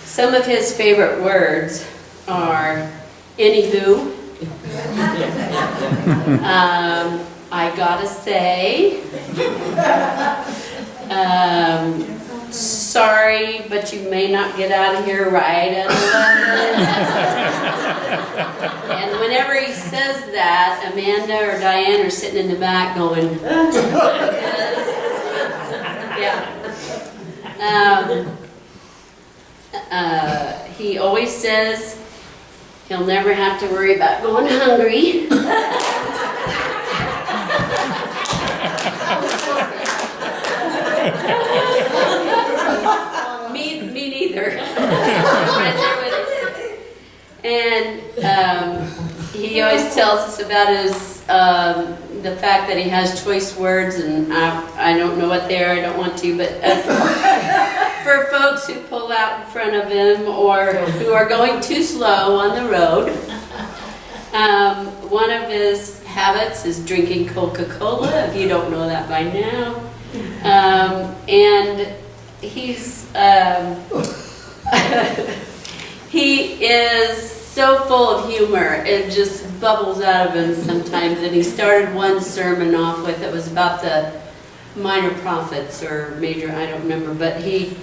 some of his favorite words are anywho, I gotta say, sorry, but you may not get out of here right at 11. And whenever he says that, Amanda or Diane are sitting in the back going, yeah. He always says he'll never have to worry about going hungry. Me neither. Right there with it. And he always tells us about the fact that he has choice words, and I don't know what they are, I don't want to, but for folks who pull out in front of him or who are going too slow on the road, one of his habits is drinking Coca-Cola, if you don't know that by now. And he is so full of humor, it just bubbles out of him sometimes. And he started one sermon off with, it was about the minor prophets or major, I don't remember, but he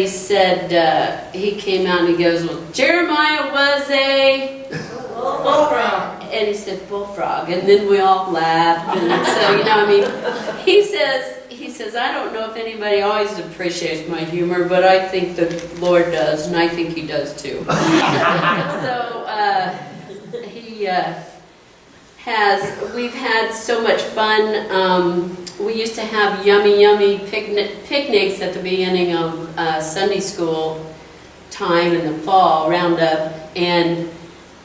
said, he came out and he goes, well, Jeremiah was a bullfrog. And he said bullfrog, and then we all laughed. And so, he says, I don't know if anybody always appreciates my humor, but I think the Lord does, and I think he does too. So, we've had so much fun. We used to have yummy picnics at the beginning of Sunday school time in the fall, roundup, and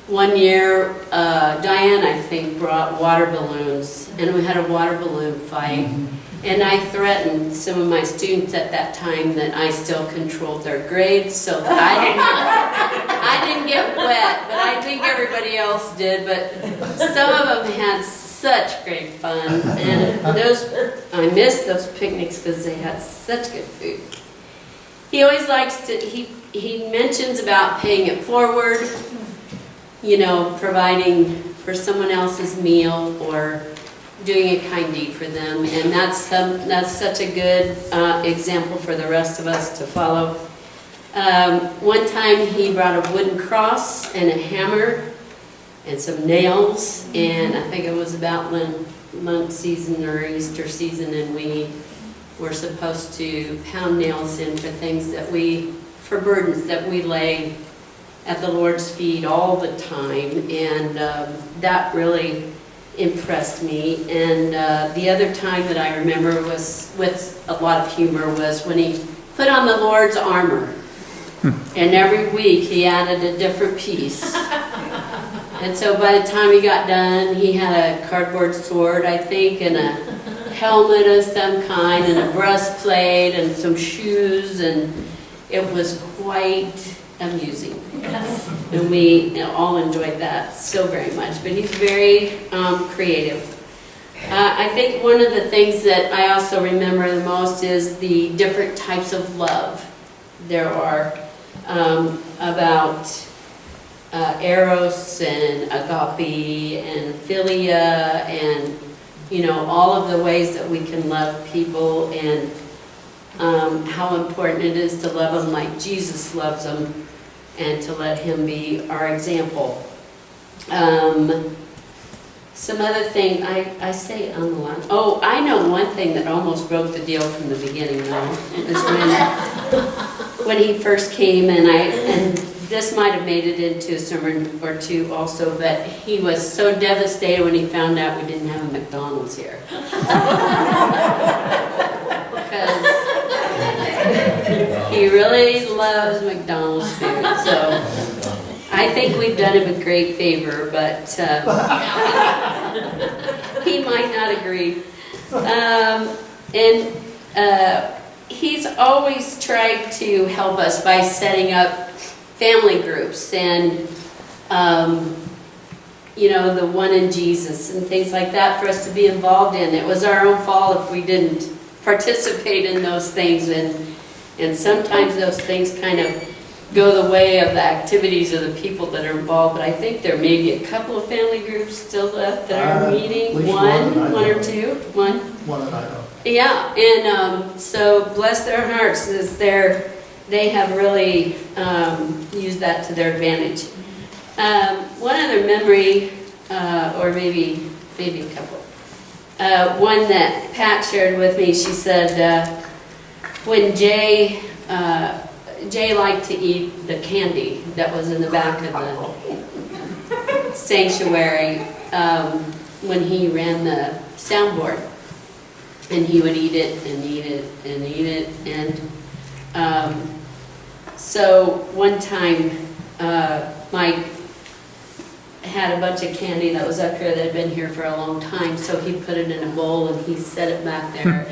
one year, Diane, I think, brought water balloons, and we had a water balloon fight. And I threatened some of my students at that time that I still controlled their grades, so that I didn't get wet, but I think everybody else did. But some of them had such great fun, and I miss those picnics because they had such good food. He always likes to, he mentions about paying it forward, you know, providing for someone else's meal or doing a kind deed for them. And that's such a good example for the rest of us to follow. One time he brought a wooden cross and a hammer and some nails, and I think it was about Lent season or Easter season, and we were supposed to pound nails in for burdens that we lay at the Lord's feet all the time, and that really impressed me. And the other time that I remember was with a lot of humor was when he put on the Lord's armor, and every week he added a different piece. And so by the time he got done, he had a cardboard sword, I think, and a helmet of some kind, and a breastplate, and some shoes, and it was quite amusing. Yes. And we all enjoyed that so very much. But he's very creative. I think one of the things that I also remember the most is the different types of love. There are about eros and agape and philia, and you know, all of the ways that we can love people, and how important it is to love them like Jesus loves them, and to let him be our example. Some other thing, I say on the line. Oh, I know one thing that almost broke the deal from the beginning though. It was when he first came, and this might have made it into a sermon or two also, but he was so devastated when he found out we didn't have a McDonald's here. Because he really loves McDonald's food, so I think we've done him a great favor, but he might not agree. He's always tried to help us by setting up family groups and, you know, the One in Jesus and things like that for us to be involved in. It was our own fault if we didn't participate in those things, and sometimes those things kind of go the way of the activities of the people that are involved. But I think there may be a couple of family groups still left that are meeting. One or two? One that I know. Yeah, and so bless their hearts, is they have really used that to their advantage. One other memory, or maybe a couple. One that Pat shared with me, she said when Jay liked to eat the candy that was in the back of the sanctuary when he ran the soundboard. And he would eat it and eat it and eat it. And so one time, Mike had a bunch of candy that was up here that had been here for a long time. So he put it in a bowl and he set it back there.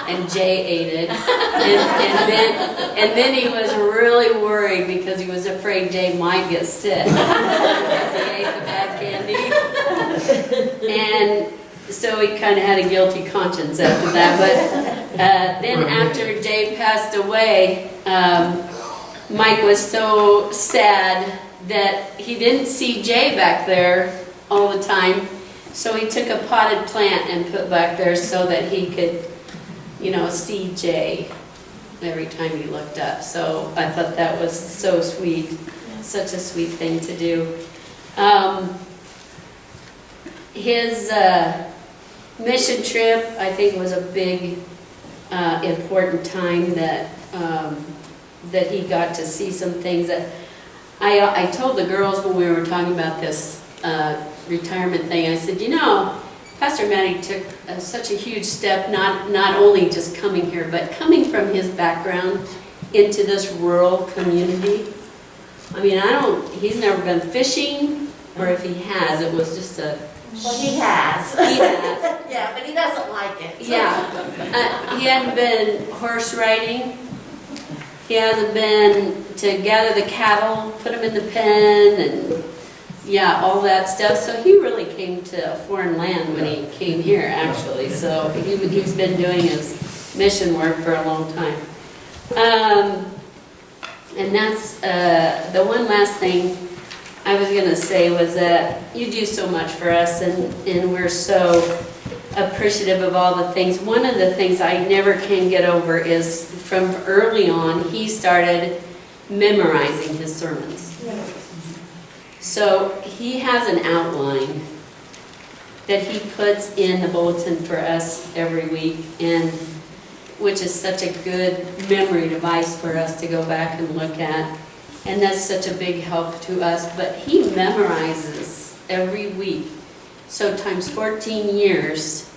And Jay ate it. And then he was really worried because he was afraid Jay might get sick because he ate the bad candy. And so he kind of had a guilty conscience after that. But then after Jay passed away, Mike was so sad that he didn't see Jay back there all the time. So he took a potted plant and put back there so that he could, you know, see Jay every time he looked up. So I thought that was so sweet, such a sweet thing to do. His mission trip, I think, was a big, important time that he got to see some things that I told the girls when we were talking about this retirement thing. I said, you know, Pastor Matty took such a huge step, not only just coming here, but coming from his background into this rural community. I mean, he's never been fishing, or if he has, it was just a... Well, he has. He has. Yeah, but he doesn't like it. Yeah. He hadn't been horse riding. He hasn't been to gather the cattle, put them in the pen, and yeah, all that stuff. So he really came to a foreign land when he came here, actually. So he's been doing his mission work for a long time. And that's, the one last thing I was gonna say was that you do so much for us, and we're so appreciative of all the things. One of the things I never can get over is from early on, he started memorizing his sermons. So he has an outline that he puts in the bulletin for us every week, and which is such a good memory device for us to go back and look at. And that's such a big help to us. But he memorizes every week. So times 14 years,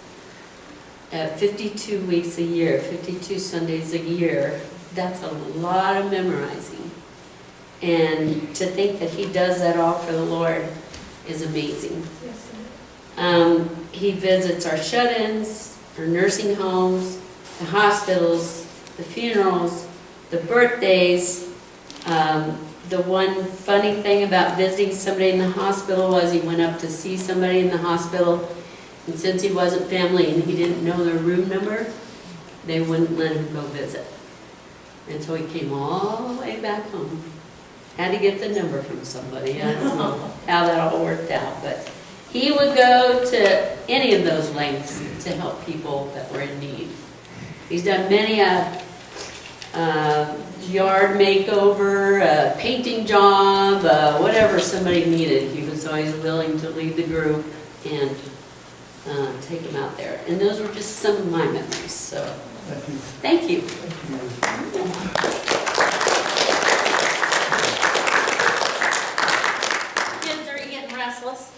52 weeks a year, 52 Sundays a year, that's a lot of memorizing. And to think that he does that all for the Lord is amazing. He visits our shut-ins, our nursing homes, the hospitals, the funerals, the birthdays. The one funny thing about visiting somebody in the hospital was he went up to see somebody in the hospital, and since he wasn't family and he didn't know their room number, they wouldn't let him go visit. And so he came all the way back home. Had to get the number from somebody. I don't know how that all worked out, but he would go to any of those lengths to help people that were in need. He's done many a yard makeover, a painting job, whatever somebody needed. He was always willing to lead the group and take them out there. And those were just some of my memories. So, thank you. Kids, are you getting restless?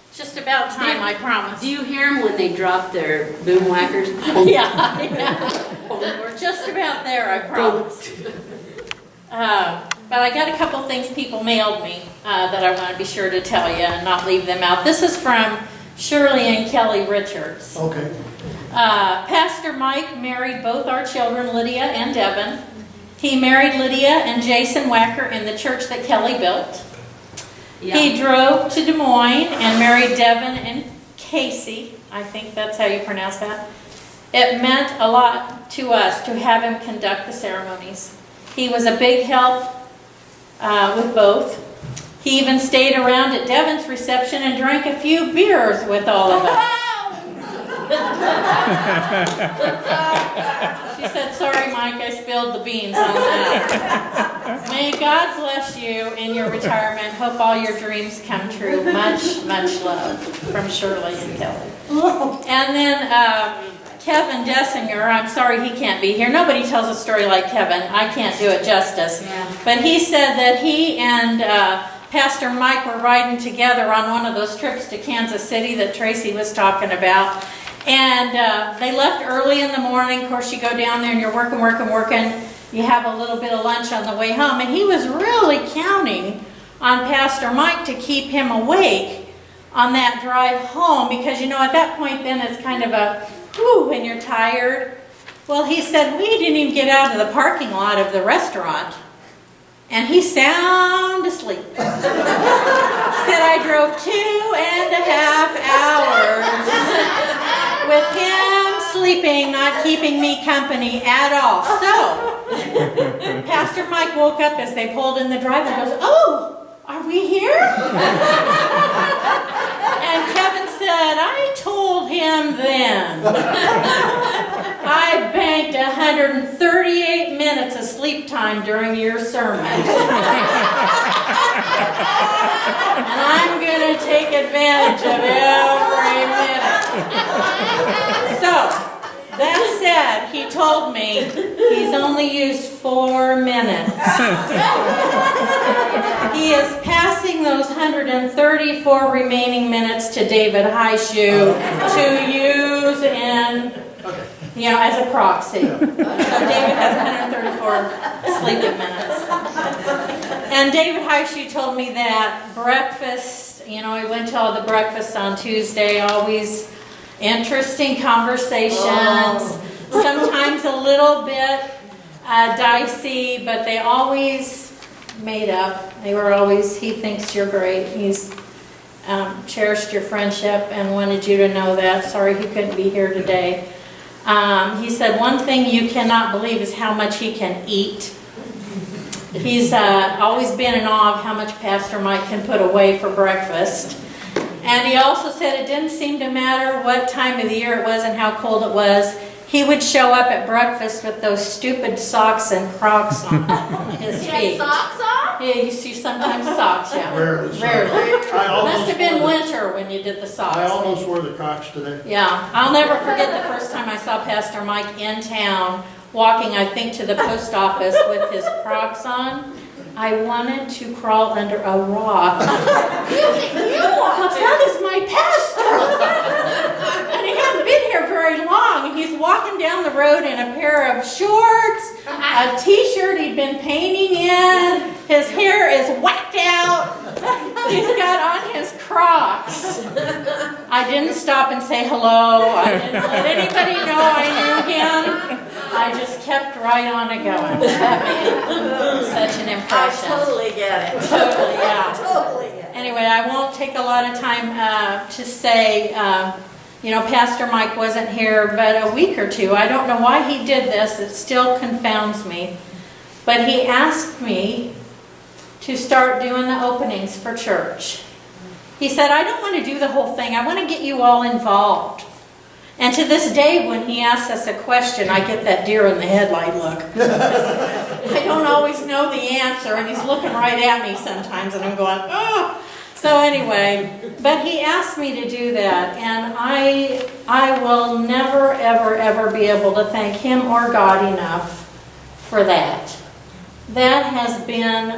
It's just about time, I promise. Do you hear them when they drop their boom whackers? Yeah. We're just about there, I promise. But I got a couple things people mailed me that I want to be sure to tell you and not leave them out. This is from Shirley and Kelly Richards. Okay. Pastor Mike married both our children, Lydia and Devin. He married Lydia and Jason Wacker in the church that Kelly built. Yeah. He drove to Des Moines and married Devin and Casey. I think that's how you pronounce that. It meant a lot to us to have him conduct the ceremonies. He was a big help with both. He even stayed around at Devin's reception and drank a few beers with all of us. She said, "Sorry, Mike, I spilled the beans on that." May God bless you in your retirement. Hope all your dreams come true. Much, much love from Shirley and Kelly. And then Kevin Dessinger, I'm sorry he can't be here. Nobody tells a story like Kevin. I can't do it justice. Yeah. But he said that he and Pastor Mike were riding together on one of those trips to Kansas City that Tracy was talking about. And they left early in the morning. Of course, you go down there and you're working. You have a little bit of lunch on the way home. And he was really counting on Pastor Mike to keep him awake on that drive home. Because, you know, at that point then it's kind of a, whew, when you're tired. Well, he said, we didn't even get out of the parking lot of the restaurant. And he's sound asleep. Said I drove 2.5 hours with him sleeping, not keeping me company at all. So, Pastor Mike woke up as they pulled in the driveway and goes, "Oh, are we here?" And Kevin said, "I told him then." I banked 138 minutes of sleep time during your sermon. And I'm going to take advantage of every minute. So, that said, he told me he's only used 4 minutes. He is passing those 134 remaining minutes to David Highshoe to use in, you know, as a proxy. So David has 134 sleeping minutes. And David Highshoe told me that breakfast, you know, he went to all the breakfasts on Tuesday, always interesting conversations, sometimes a little bit dicey, but they always made up. They were always, he thinks you're great. He's cherished your friendship and wanted you to know that. Sorry he couldn't be here today. He said, one thing you cannot believe is how much he can eat. He's always been in awe of how much Pastor Mike can put away for breakfast. And he also said it didn't seem to matter what time of the year it was and how cold it was. He would show up at breakfast with those stupid socks and Crocs on his feet. Socks off? Yeah, you see sometimes socks, yeah. Rarely. Rarely. I almost Must have been wore the- winter when you did the socks. I almost wore the Crocs today. Yeah, I'll never forget the first time I saw Pastor Mike in town, walking, I think, to the post office with his Crocs on. I wanted to crawl under a rock. That is my pastor! And he hadn't been here very long. He's walking down the road in a pair of shorts, a t-shirt he'd been painting in, his hair is whacked out, he's got on his Crocs. I didn't stop and say hello, I didn't let anybody know I knew him. I just kept right on it going. That made such an I impression. totally get it. Totally, yeah. Totally get it. Anyway, I won't take a lot of time to say, Pastor Mike wasn't here but a week or two. I don't know why he did this. It still confounds me. But he asked me to start doing the openings for church. He said, I don't want to do the whole thing. I want to get you all involved. And to this day, when he asks us a question, I get that deer in the headlight look. I don't always know the answer, and he's looking right at me sometimes, and I'm going, oh. So anyway, but he asked me to do that, and I will never, ever, ever be able to thank him or God enough for that. That has been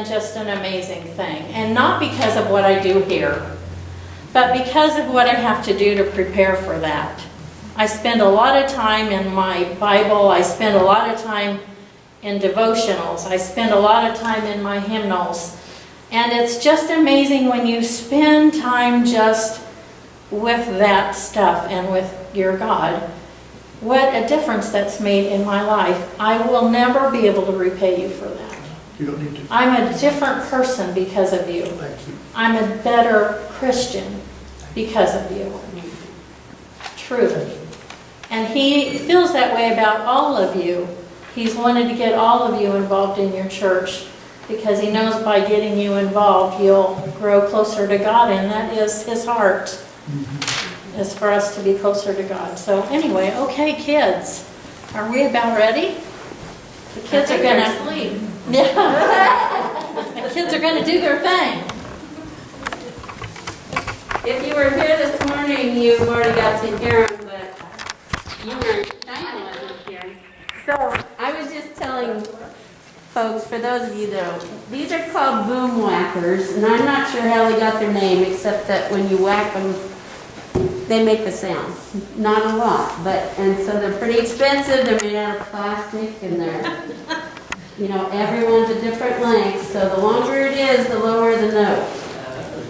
just an amazing thing, and not because of what I do here, but because of what I have to do to prepare for that. I spend a lot of time in my Bible, I spend a lot of time in devotionals, I spend a lot of time in my hymnals, and it's just amazing when you spend time just with that stuff and with your God, what a difference that's made in my life. I will never be able to repay you for that. You don't need to. I'm a different person because of you. Thank you. I'm a better Christian because of you. Truly. And he feels that way about all of you. He's wanted to get all of you involved in your church because he knows by getting you involved, you'll grow closer to God, and that is his heart, is for us to be closer to God. So anyway, okay, kids, are we about ready? The kids are going to sleep. Yeah. The kids are going to do their thing. If you were here this morning, you already got to hear them, but you weren't, Diana wasn't here. So I was just telling folks, for those of you that don't, these are called boom whackers, and I'm not sure how they got their name, except that when you whack them, they make a sound. Not a lot, and so they're pretty expensive. They're made out of plastic, and they're, everyone's a different length. So the longer it is, the lower the note.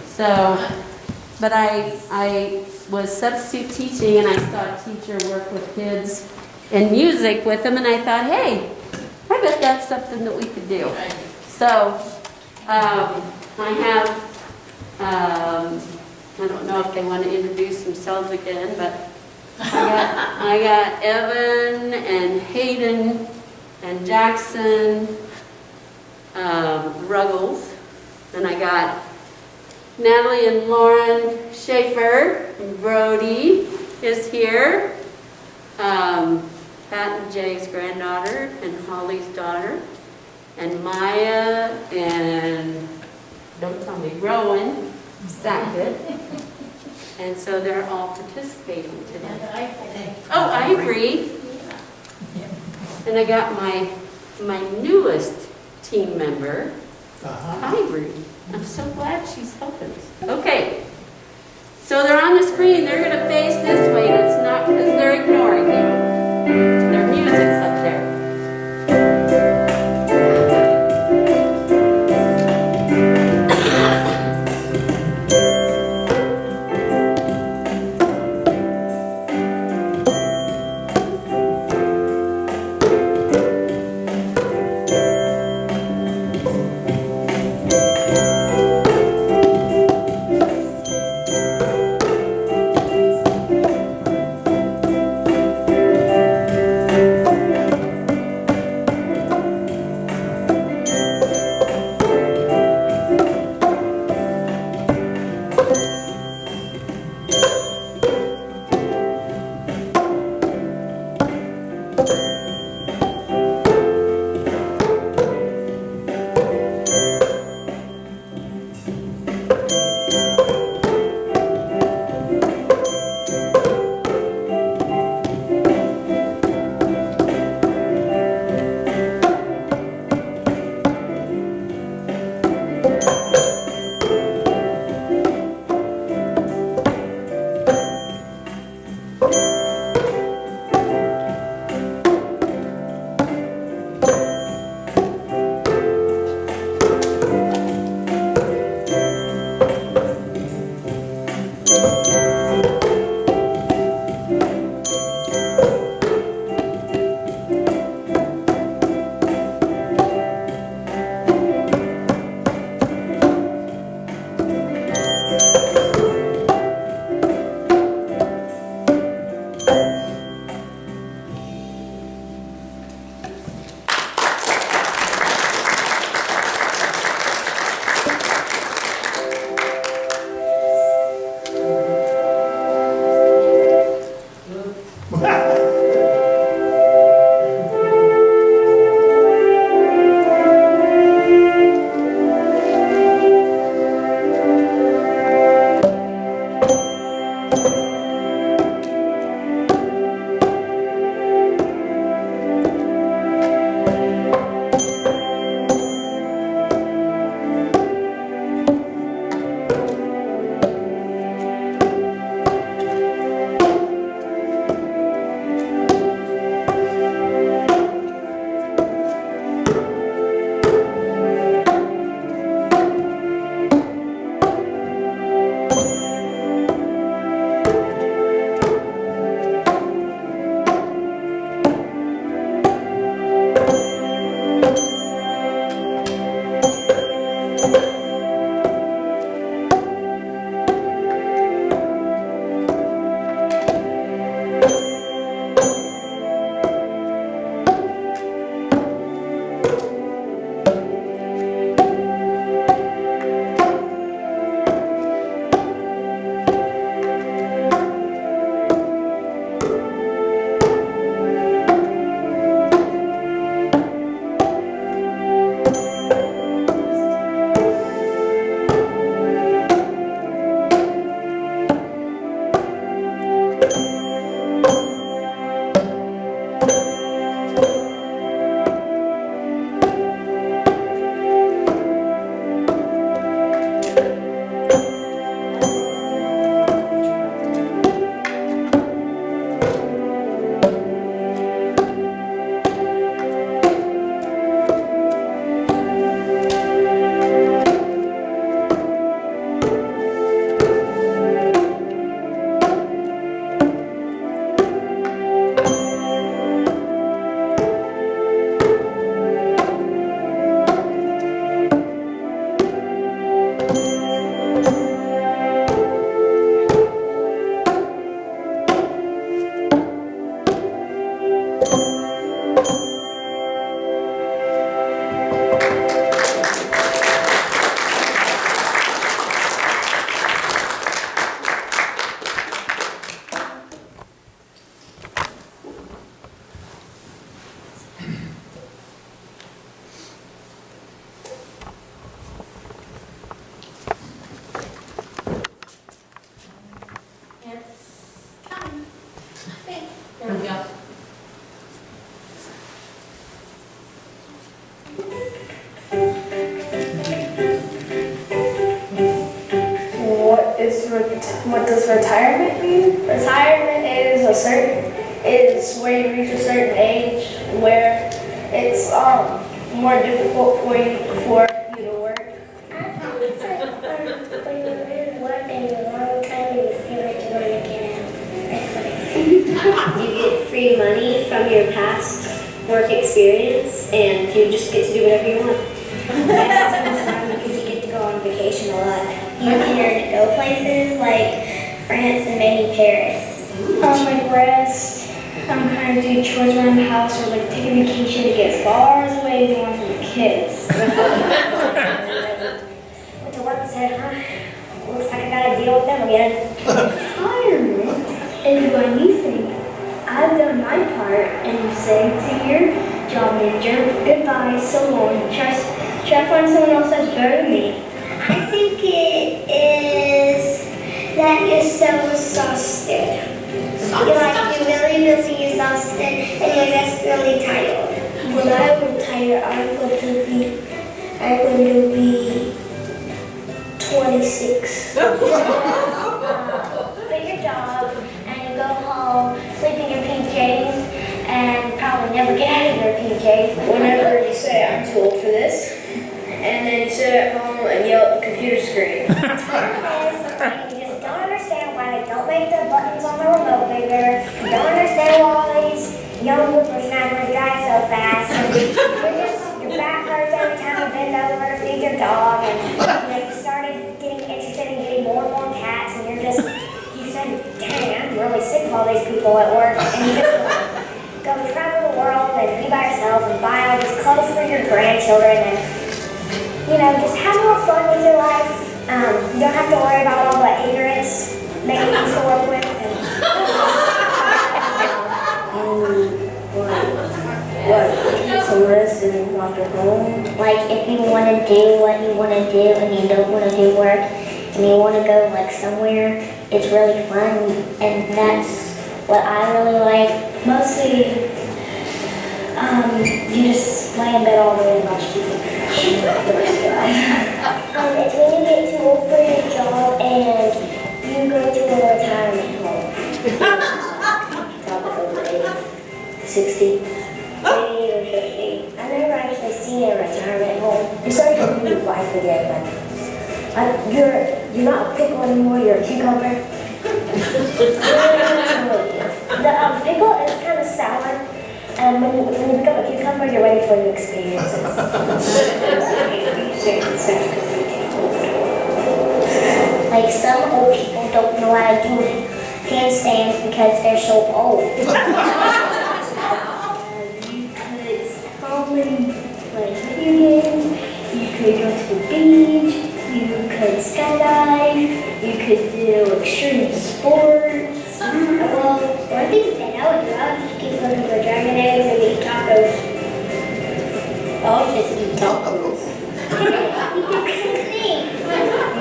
So, but I was substitute teaching, and I saw a teacher work with kids in music with them, and I thought, hey, I bet that's something that we could do. So I have. I don't know if they want to introduce themselves again, but I got Evan and Hayden and Jackson Ruggles, and I got Natalie and Lauren Schaefer, and Brody is here, Pat and Jay's granddaughter and Holly's daughter, and Maya and, don't tell me, Rowan Sackett. And so they're all participating today. Oh, Ivory. And I got my newest team member, Ivory. I'm so glad she's helping us. Okay. So they're on the screen. They're going to face this way. And it's not because they're ignoring you. Their music's up there. does retirement mean? Retirement is where you reach a certain age where it's more difficult for you to work. It's like when you're working a long time and you feel like you want to get out. That's what it is. You get free money from your past work experience and you just get to do whatever you want. That's fun because you get to go on vacation a lot. You can go places like France and maybe Paris. Like rest, kind of do chores around the house or like take a vacation to get as far away as you want from the kids. Went to work and said, looks like I gotta deal with them again. Retirement is when you think, I've done my part, and you say to your job manager, goodbye, so long, try to find someone else that's better than me. I think it is that you're so exhausted. You're really exhausted and you're just really tired. When I retire, I'm going to be 26. Quit your job and go home, sleep in your PJs, and probably never get out of your PJs. Whenever you say, I'm too old for this, and then you sit at home and yell at the computer screen. You just don't understand why they don't make the buttons on the remote bigger. You don't understand why all these young whippersnappers drive so fast. And your back hurts every time you bend over to feed your dog. And you started getting interested in getting more and more cats. And you said, dang, I'm really sick of all these people at work. And you just go travel the world and be by yourself and buy all these clothes for your grandchildren. And just have more fun with your life. You don't have to worry about all the ignorance that you used to work with. Get some rest and walk your home. Like if you want to do what you want to do and you don't want to do work and you want to go like somewhere, it's really fun and that's what I really like. Mostly, you just lay in bed all day and watch TV. It's when you get too old for your job and you go to a retirement home. Probably over 60, 80 or 50. I've never actually seen a retirement home. You start to live life again. You're not a pickle anymore, you're a cucumber. The pickle is kind of sour. And when you become a cucumber, you're ready for new experiences. Like some old people don't know how to do handstands because they're so old. You could probably play video games, you could go to the beach, you could skydive, you could do extreme sports. Well, one thing that I would do, I would just keep looking for dragon eggs and eat tacos. I'll just eat tacos. You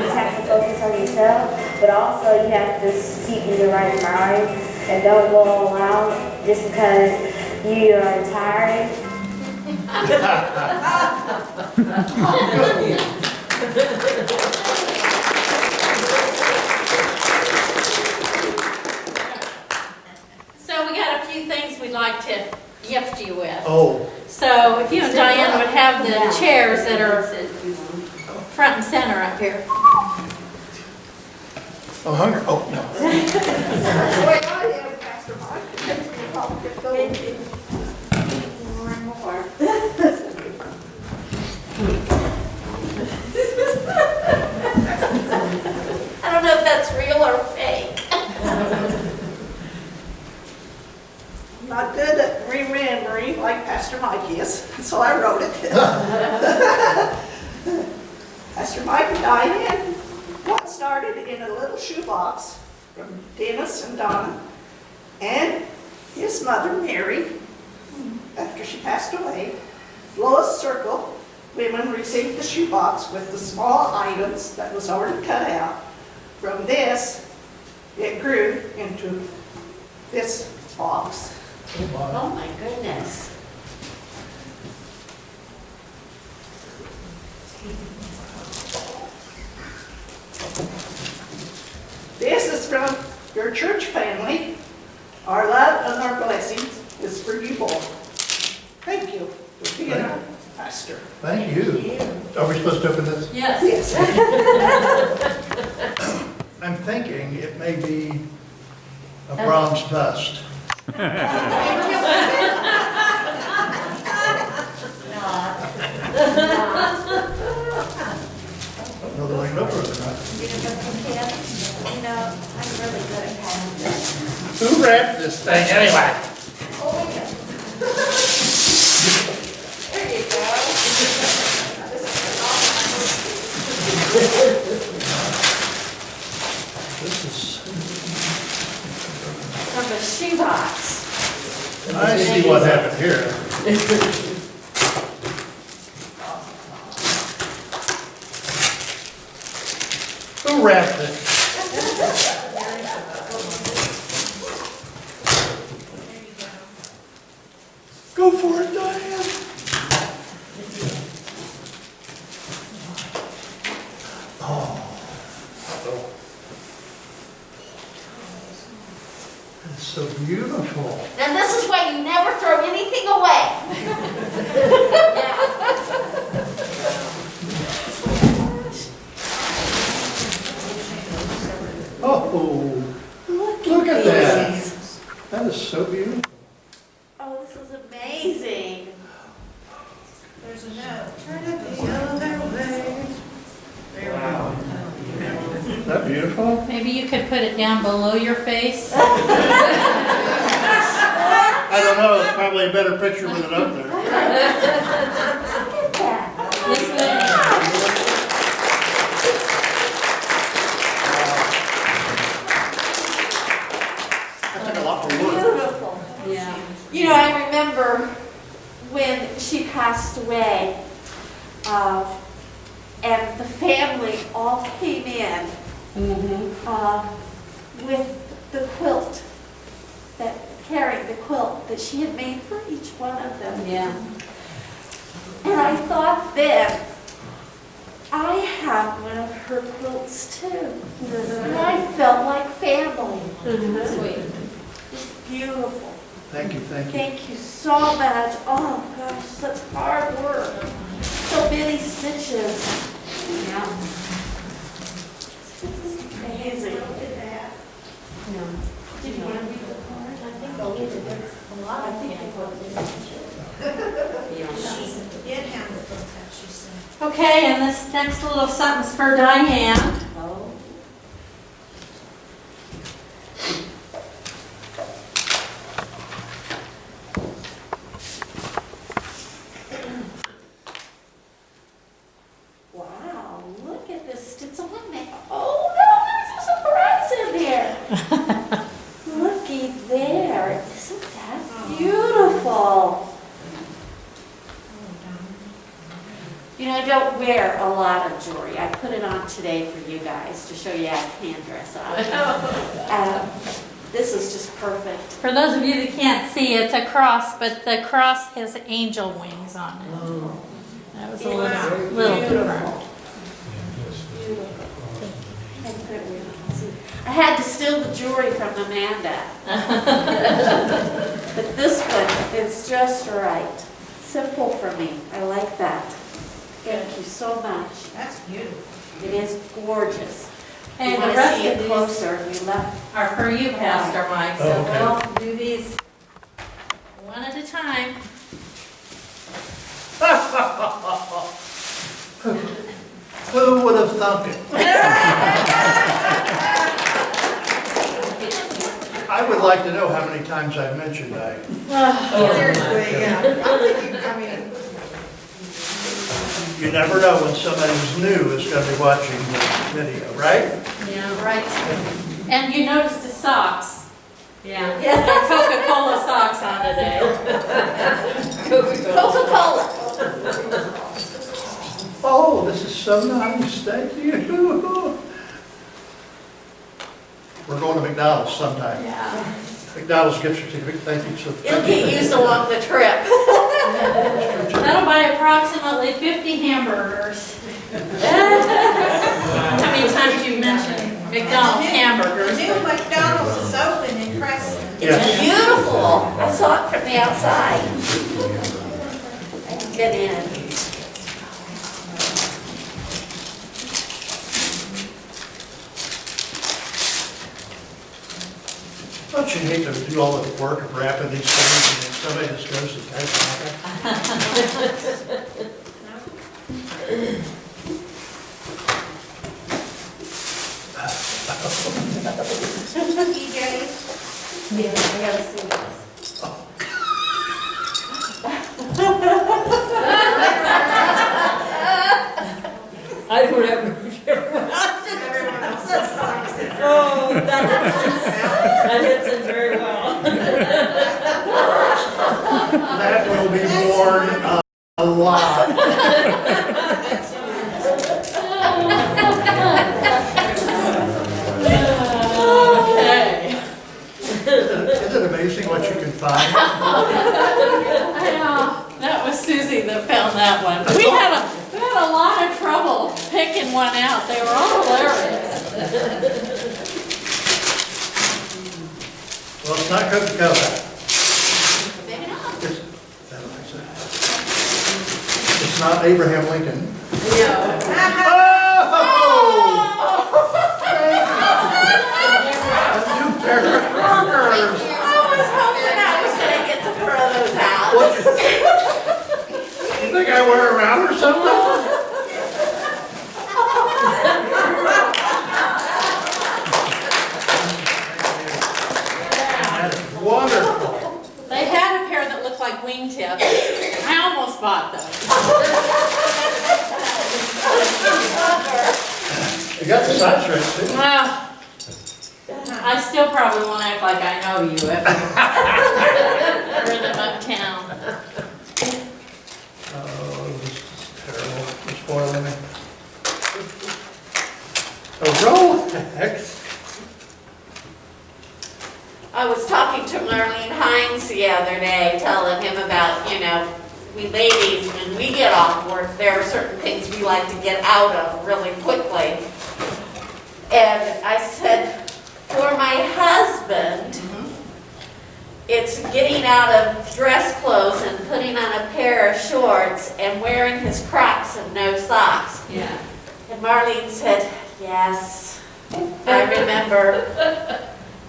just have to focus on yourself, but also you have to keep in your right mind and don't go all out just because you are tired. So we got a few things we'd like to gift you with. Oh, So if you and Diane would have the chairs that are front and center up here. I'm hungry. Oh, no. I don't know if that's real or fake. I'm not good at remembering like Pastor Mike is, so I wrote it. Pastor Mike and Diane got started in a little shoebox from Dennis and Donna and his mother, Mary, after she passed away. Lois Circle women received the shoebox with the small items that was already cut out. From this, it grew into this box. Oh my goodness. This is is from your church family. Our love and our blessings is for you both. Thank you for being our pastor. Thank you. Are we supposed to open this? Yes. I'm thinking it may be a bronze bust. No, there ain't no further, right? You know, I'm really good at passing this. Who wrapped this thing anyway? There you go. This is, From the shoebox. I see what happened here. Who wrapped it? Go for it, Diane. Oh. It's so beautiful. And this is why you never throw anything away. Oh, look at that. That is so beautiful. Oh, this is amazing. There's a note. Turn it the other way. Wow. Isn't that beautiful? Maybe you could put it down below your face. I don't know, it's probably a better picture with it up there. This way. That took a lot of work. Beautiful. Yeah. You know, I remember when she passed away, and the family all came in with the quilt, carrying the quilt that she had made for each one of them. Yeah. And I thought then, I have one of her quilts too. And I felt like family. Sweet. It's beautiful. Thank you, thank you. Thank you so much. Oh gosh, such hard work. So many stitches. Yeah. Amazing. No. Did you want to read the card? I think they'll read it. There's a lot of things. It handled that, she said. Okay, and this next little something's for Diane. Wow, look at this. It's on there. Oh no, there's a surprise in there. Looky there. Isn't that beautiful? You know, I don't wear a lot of jewelry. I put it on today for you guys to show you I can dress up. This is just perfect. For those of you that can't see, it's a cross, but the cross has angel wings on it. That was a little different. I had to steal the jewelry from Amanda. But this one is just right. Simple for me. I like that. Thank you so much. That's beautiful. It is gorgeous. And You the want to rest see of it these closer? We left. are for you, Pastor Mike, so Oh, okay. we'll do these one at a time. Who would have thunk it? I would like to know how many times I've mentioned that. Seriously, yeah. I mean, You never know when somebody who's new is going to be watching the video, right? Yeah, right. And you noticed the socks. Yeah. They're Coca-Cola socks on today. Coca-Cola. Oh, this is so nice, thank you. We're going to McDonald's sometime. Yeah. McDonald's gift certificate, thank you. So It'll get used along the trip. That'll buy approximately 50 hamburgers. How many times you mentioned McDonald's hamburgers. New McDonald's is open in Preston. It's beautiful. I saw it from the outside. Get in. Don't you hate to do all the work of wrapping these things and then somebody just goes and takes TJ, Yeah, I gotta see this. I don't ever. Oh, that hits it very well. That will be worn a lot. Okay. Isn't it amazing what you can find? That was Susie that found that one. We had a lot of trouble picking one out. They were all hilarious. Well, it's not Coca-Cola. Maybe not. It's not Abraham Lincoln. No. A new pair of crackers. I was hoping I was gonna get to throw those out. You think I wear them out or something? That is wonderful. They had a pair that looked like wingtips. I almost bought those. You got the size right, too. Well, I still probably won't act like I know you if you're them uptown. Oh, this is terrible. You're spoiling me. Oh, Rolex. I was talking to Marlene Hines the other day, telling him about, we ladies, when we get off work, there are certain things we like to get out of really quickly. And I said, for my husband, it's getting out of dress clothes and putting on a pair of shorts and wearing his Crocs and no socks. Yeah. And Marlene said, yes, I remember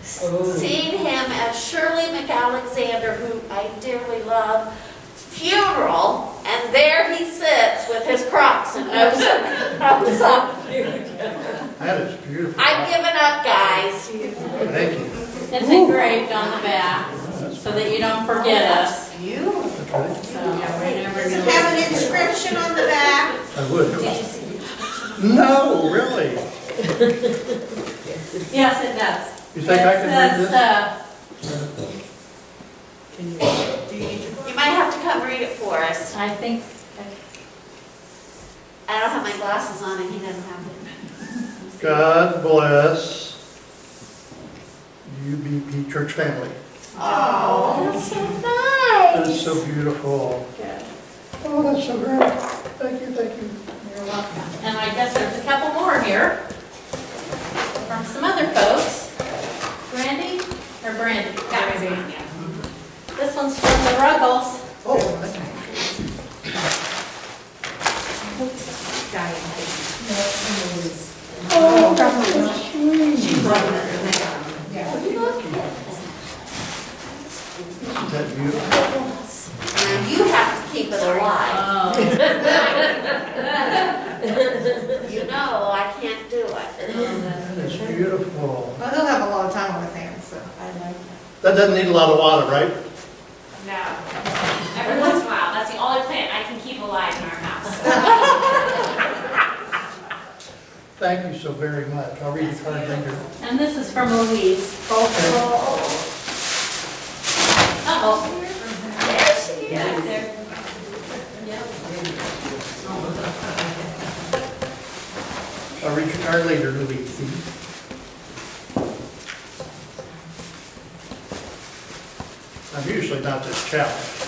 seeing him at Shirley McAlexander, who I dearly love, funeral, and there he sits with his Crocs and no socks. That is beautiful. I've given up, guys. Thank you. It's engraved on the back so that you don't forget us. Beautiful. So, we're never does it gonna- have an inscription on the back? I would. No, really? Yes, it does. You think I can read this? You might have to come read it for us. I think, I don't have my glasses on and he doesn't have them. God bless UBP church family. Oh, that's so That is nice. so beautiful. Good. Oh, that's so great. Thank you, thank you. You're welcome. And I guess there's a couple more here from some other folks. Brandy or Brandy? Brandy. This one's from the Ruggles. Oh, thank you. Oh, that's sweet. Is that beautiful? Now you have to keep it alive. You know I can't do it. That is beautiful. Well, he'll have a lot of time on his hands, so. That doesn't need a lot of water, right? No. Every once in a while, that's the only plant I can keep alive in our house. Thank you so very much. I'll read the card later. And this is from Louise. Oh, Uh-oh. there she is. There. I'll read your card later, Louise. I'm usually not this challenged.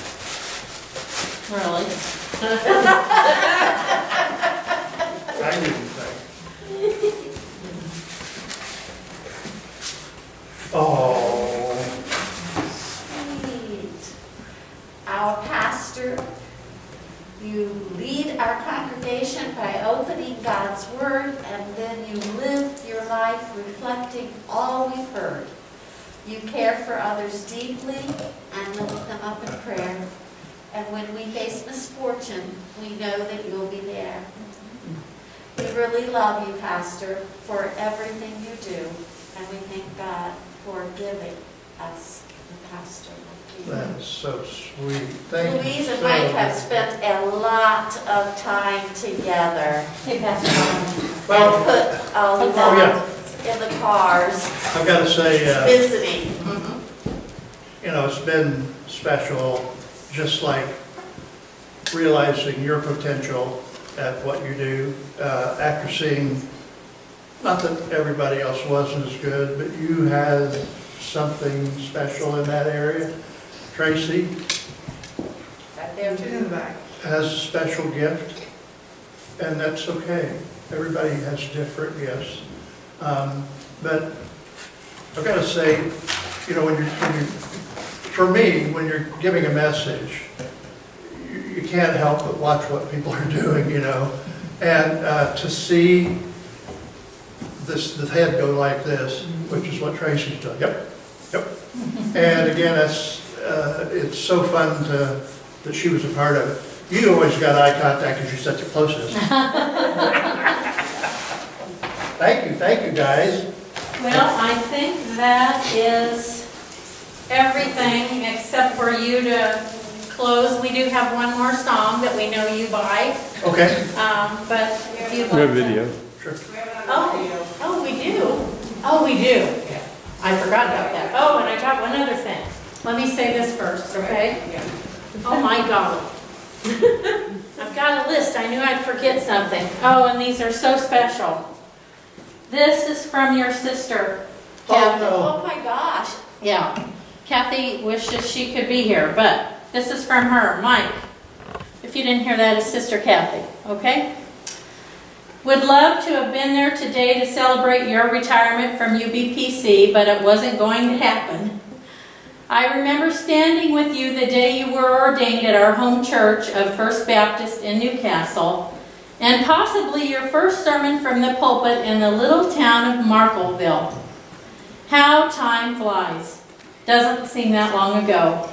Really? I wouldn't think. You lead our congregation by opening God's Word, and then you live your life reflecting all we've heard. You care for others deeply and lift them up in prayer. And when we face misfortune, we know that you'll be there. We really love you, Pastor, for everything you do, and we thank God for giving us the pastor. That is so sweet. Thank you. Louise and so Mike have much. spent a lot of time together. Hey, Pastor. Well, And put a lot yeah. in the cars, I've got to say, visiting. you know, it's been special, just like realizing your potential at what you do. After seeing, not that everybody else wasn't as good, but you had something special in that area. Tracy Right there too. has a special gift, and that's okay. Everybody has different gifts. But I've got to say, you know, when you're, for me, when you're giving a message, you can't help but watch what people are doing, you know. And to see the head go like this, which is what Tracy's doing. Yep, yep. And again, it's so fun that she was a part of it. You always got eye contact because you're such a closest. Thank you guys. Well, I think that is everything except for you to close. We do have one more song that we know you by. Okay. But if you'd like We have to- video. Sure. Oh, we do. Oh, we do. I forgot about that. Oh, and I got one other thing. Let me say this first, okay? Oh my God. I've got a list. I knew I'd forget something. Oh, and these are so special. This is from your sister, Kathy. Oh my gosh. Yeah. Kathy wishes she could be here, but this is from her. Mike, if you didn't hear that, it's Sister Kathy, okay? Would love to have been there today to celebrate your retirement from UBPC, but it wasn't going to happen. I remember standing with you the day you were ordained at our home church of First Baptist in Newcastle, and possibly your first sermon from the pulpit in the little town of Markleville. How time flies. Doesn't seem that long ago.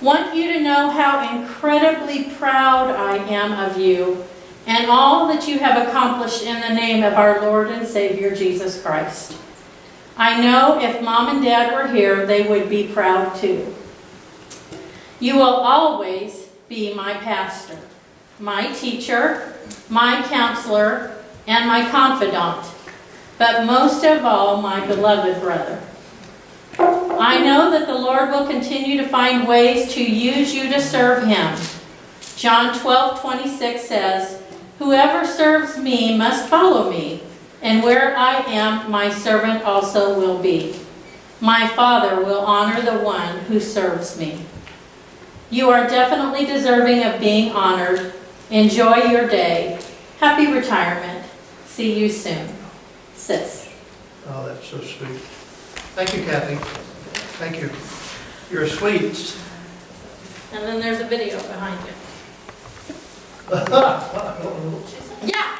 Want you to know how incredibly proud I am of you and all that you have accomplished in the name of our Lord and Savior Jesus Christ. I know if Mom and Dad were here, they would be proud too. You will always be my pastor, my teacher, my counselor, and my confidant, but most of all, my beloved brother. I know that the Lord will continue to find ways to use you to serve Him. John 12:26 says, "Whoever serves me must follow me, and where I am, my servant also will be. My Father will honor the one who serves me." You are definitely deserving of being honored. Enjoy your day. Happy retirement. See you soon. Sis. Oh, that's so sweet. Thank you, Kathy. Thank you. You're a sweet. And then there's a video behind you. Yeah.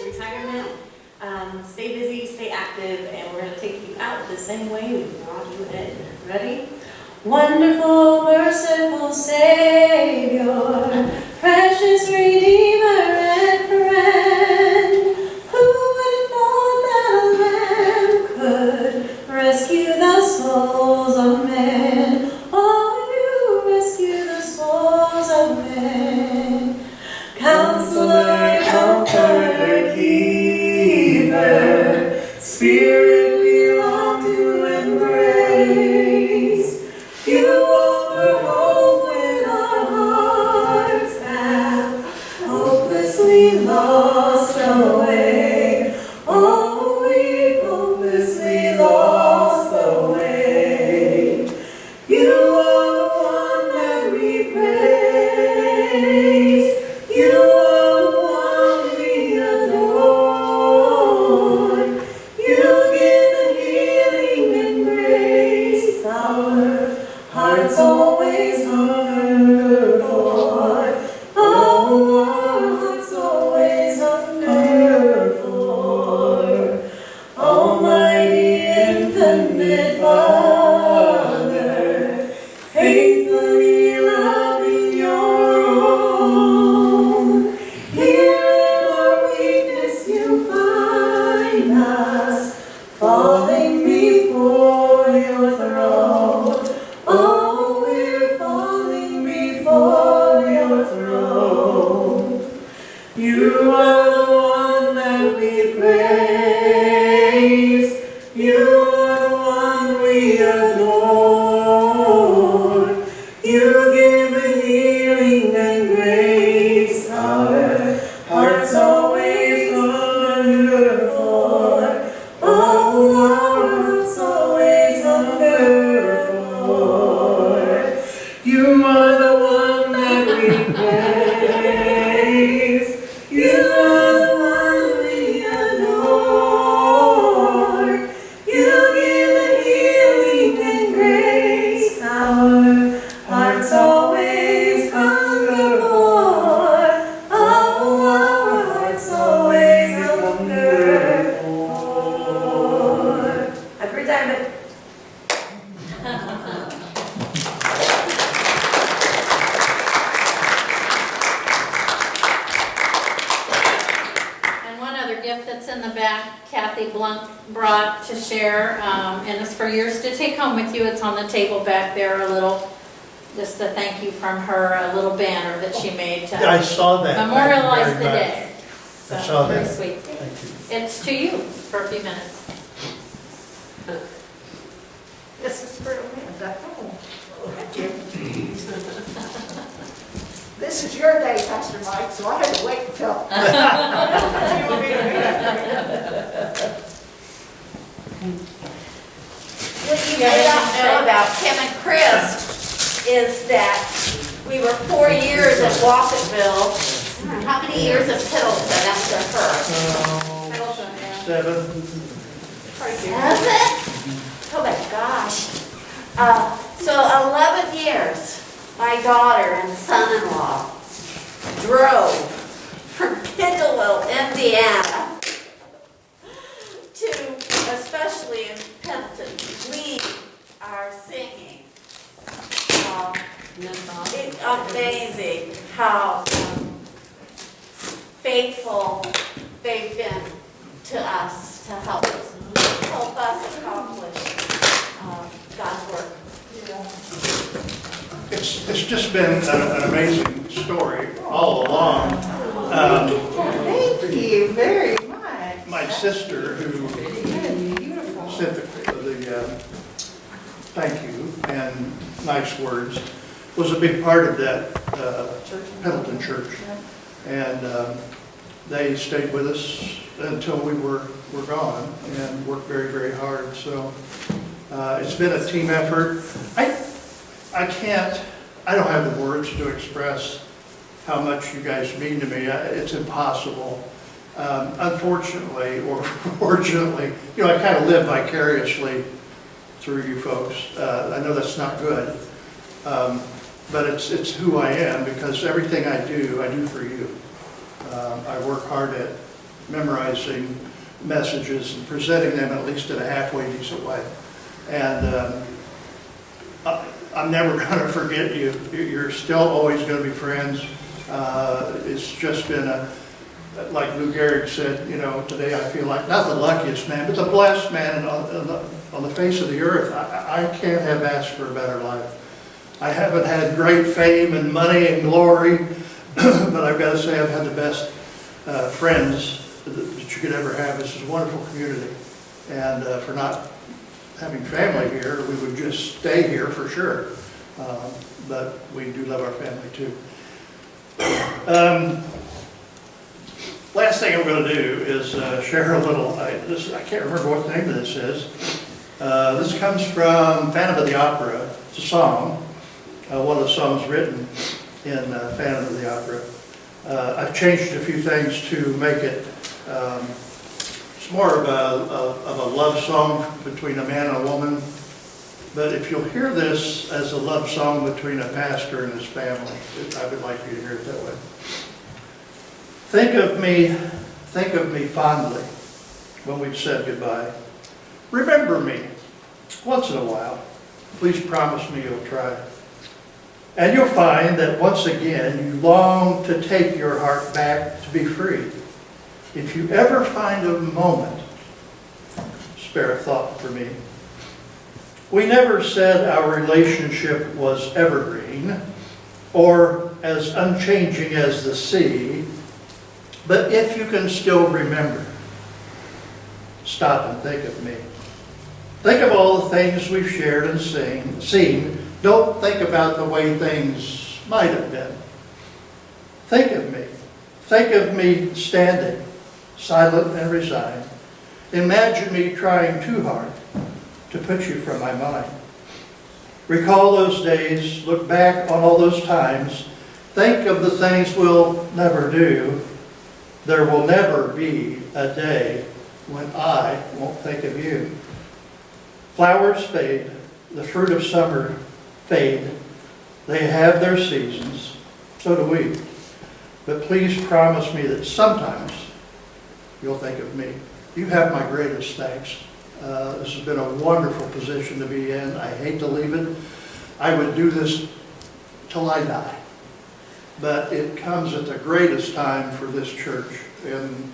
Retirement. Stay busy, stay active, and we're going to take you out the same way we brought you in. Ready? Wonderful, merciful Savior, precious Redeemer and friend, who would have thought that a lamb could rescue the souls of men? Oh, you rescue the souls of men. Counselor, Comforter, Keeper, Spirit we long to embrace. You offer hope in our hearts. praise. You are one we adore. You give the healing and grace. Our hearts always hunger for. Oh, our hearts always hunger for. Happy retirement. And one other gift that's in the back, Kathy Blunt brought to share, and it's for yours to take home with you. It's on the table back there, a little, just a thank you from her, a little banner that she made to I saw that. memorialize Thank the you very day. I So, saw very that. sweet. Thank you. It's to you for a few minutes. This is for Amanda. Thank you. This is your day, Pastor Mike, so I had to wait until. What you may not know about Kim and Chris is that we were 4 years at Walketville. How many years of Piddleton after her? Seven. Seven? Oh my gosh. So 11 years, my daughter and son-in-law drove from Piddleville, Indiana, to, especially in Penton, lead our singing. It's amazing how faithful they've been to us, to help us accomplish God's work. It's just been an amazing story all along. Thank you very much. My sister, who sent the thank you and nice words, was a big part of that Pendleton Church. And they stayed with us until we were gone and worked very, very hard. So it's been a team effort. I don't have the words to express how much you guys mean to me. It's impossible. Unfortunately, or fortunately, I kind of live vicariously through you folks. I know that's not good, but it's who I am, because everything I do for you. I work hard at memorizing messages and presenting them at least in a halfway decent way. And I'm never going to forget you. You're still always going to be friends. It's just been like Lou Gehrig said, today I feel like not the luckiest man, but the blessed man on the face of the earth. I can't have asked for a better life. I haven't had great fame and money and glory, but I've got to say I've had the best friends that you could ever have. This is a wonderful community. And for not having family here, we would just stay here for sure. But we do love our family too. Last thing I'm going to do is share a little, I can't remember what the name of this is. This comes from Phantom of the Opera. It's a song, one of the songs written in Phantom of the Opera. I've changed a few things to make it, it's more of a love song between a man and a woman. But if you'll hear this as a love song between a pastor and his family, I would like you to hear it that way. Think of me fondly when we've said goodbye. Remember me once in a while. Please promise me you'll try. And you'll find that once again you long to take your heart back to be free. If you ever find a moment, spare a thought for me. We never said our relationship was evergreen or as unchanging as the sea, but if you can still remember, stop and think of me. Think of all the things we've shared and seen. Don't think about the way things might have been. Think of me. Think of me standing, silent and resigned. Imagine me trying too hard to put you from my mind. Recall those days, look back on all those times, think of the things we'll never do. There will never be a day when I won't think of you. Flowers fade, the fruit of summer fade. They have their seasons, so do we. But please promise me that sometimes you'll think of me. You have my greatest thanks. This has been a wonderful position to be in. I hate to leave it. I would do this till I die. But it comes at the greatest time for this church and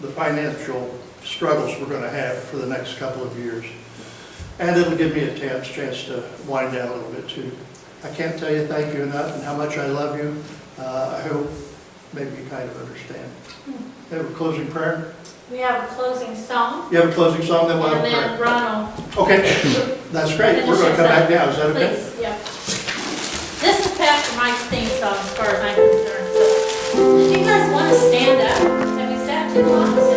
the financial struggles we're going to have for the next couple of years. And it'll give me a chance to wind down a little bit too. I can't tell you thank you enough and how much I love you. I hope maybe you kind of understand. You have a closing prayer? We have a closing song. You have a closing song, then we'll have a And then prayer. Ron will. Okay, that's great. We're going to come back now. Is that okay? Please, yeah. This is Pastor Mike's theme song as far as I'm concerned. So, do you guys want to stand up? Have you sat too long?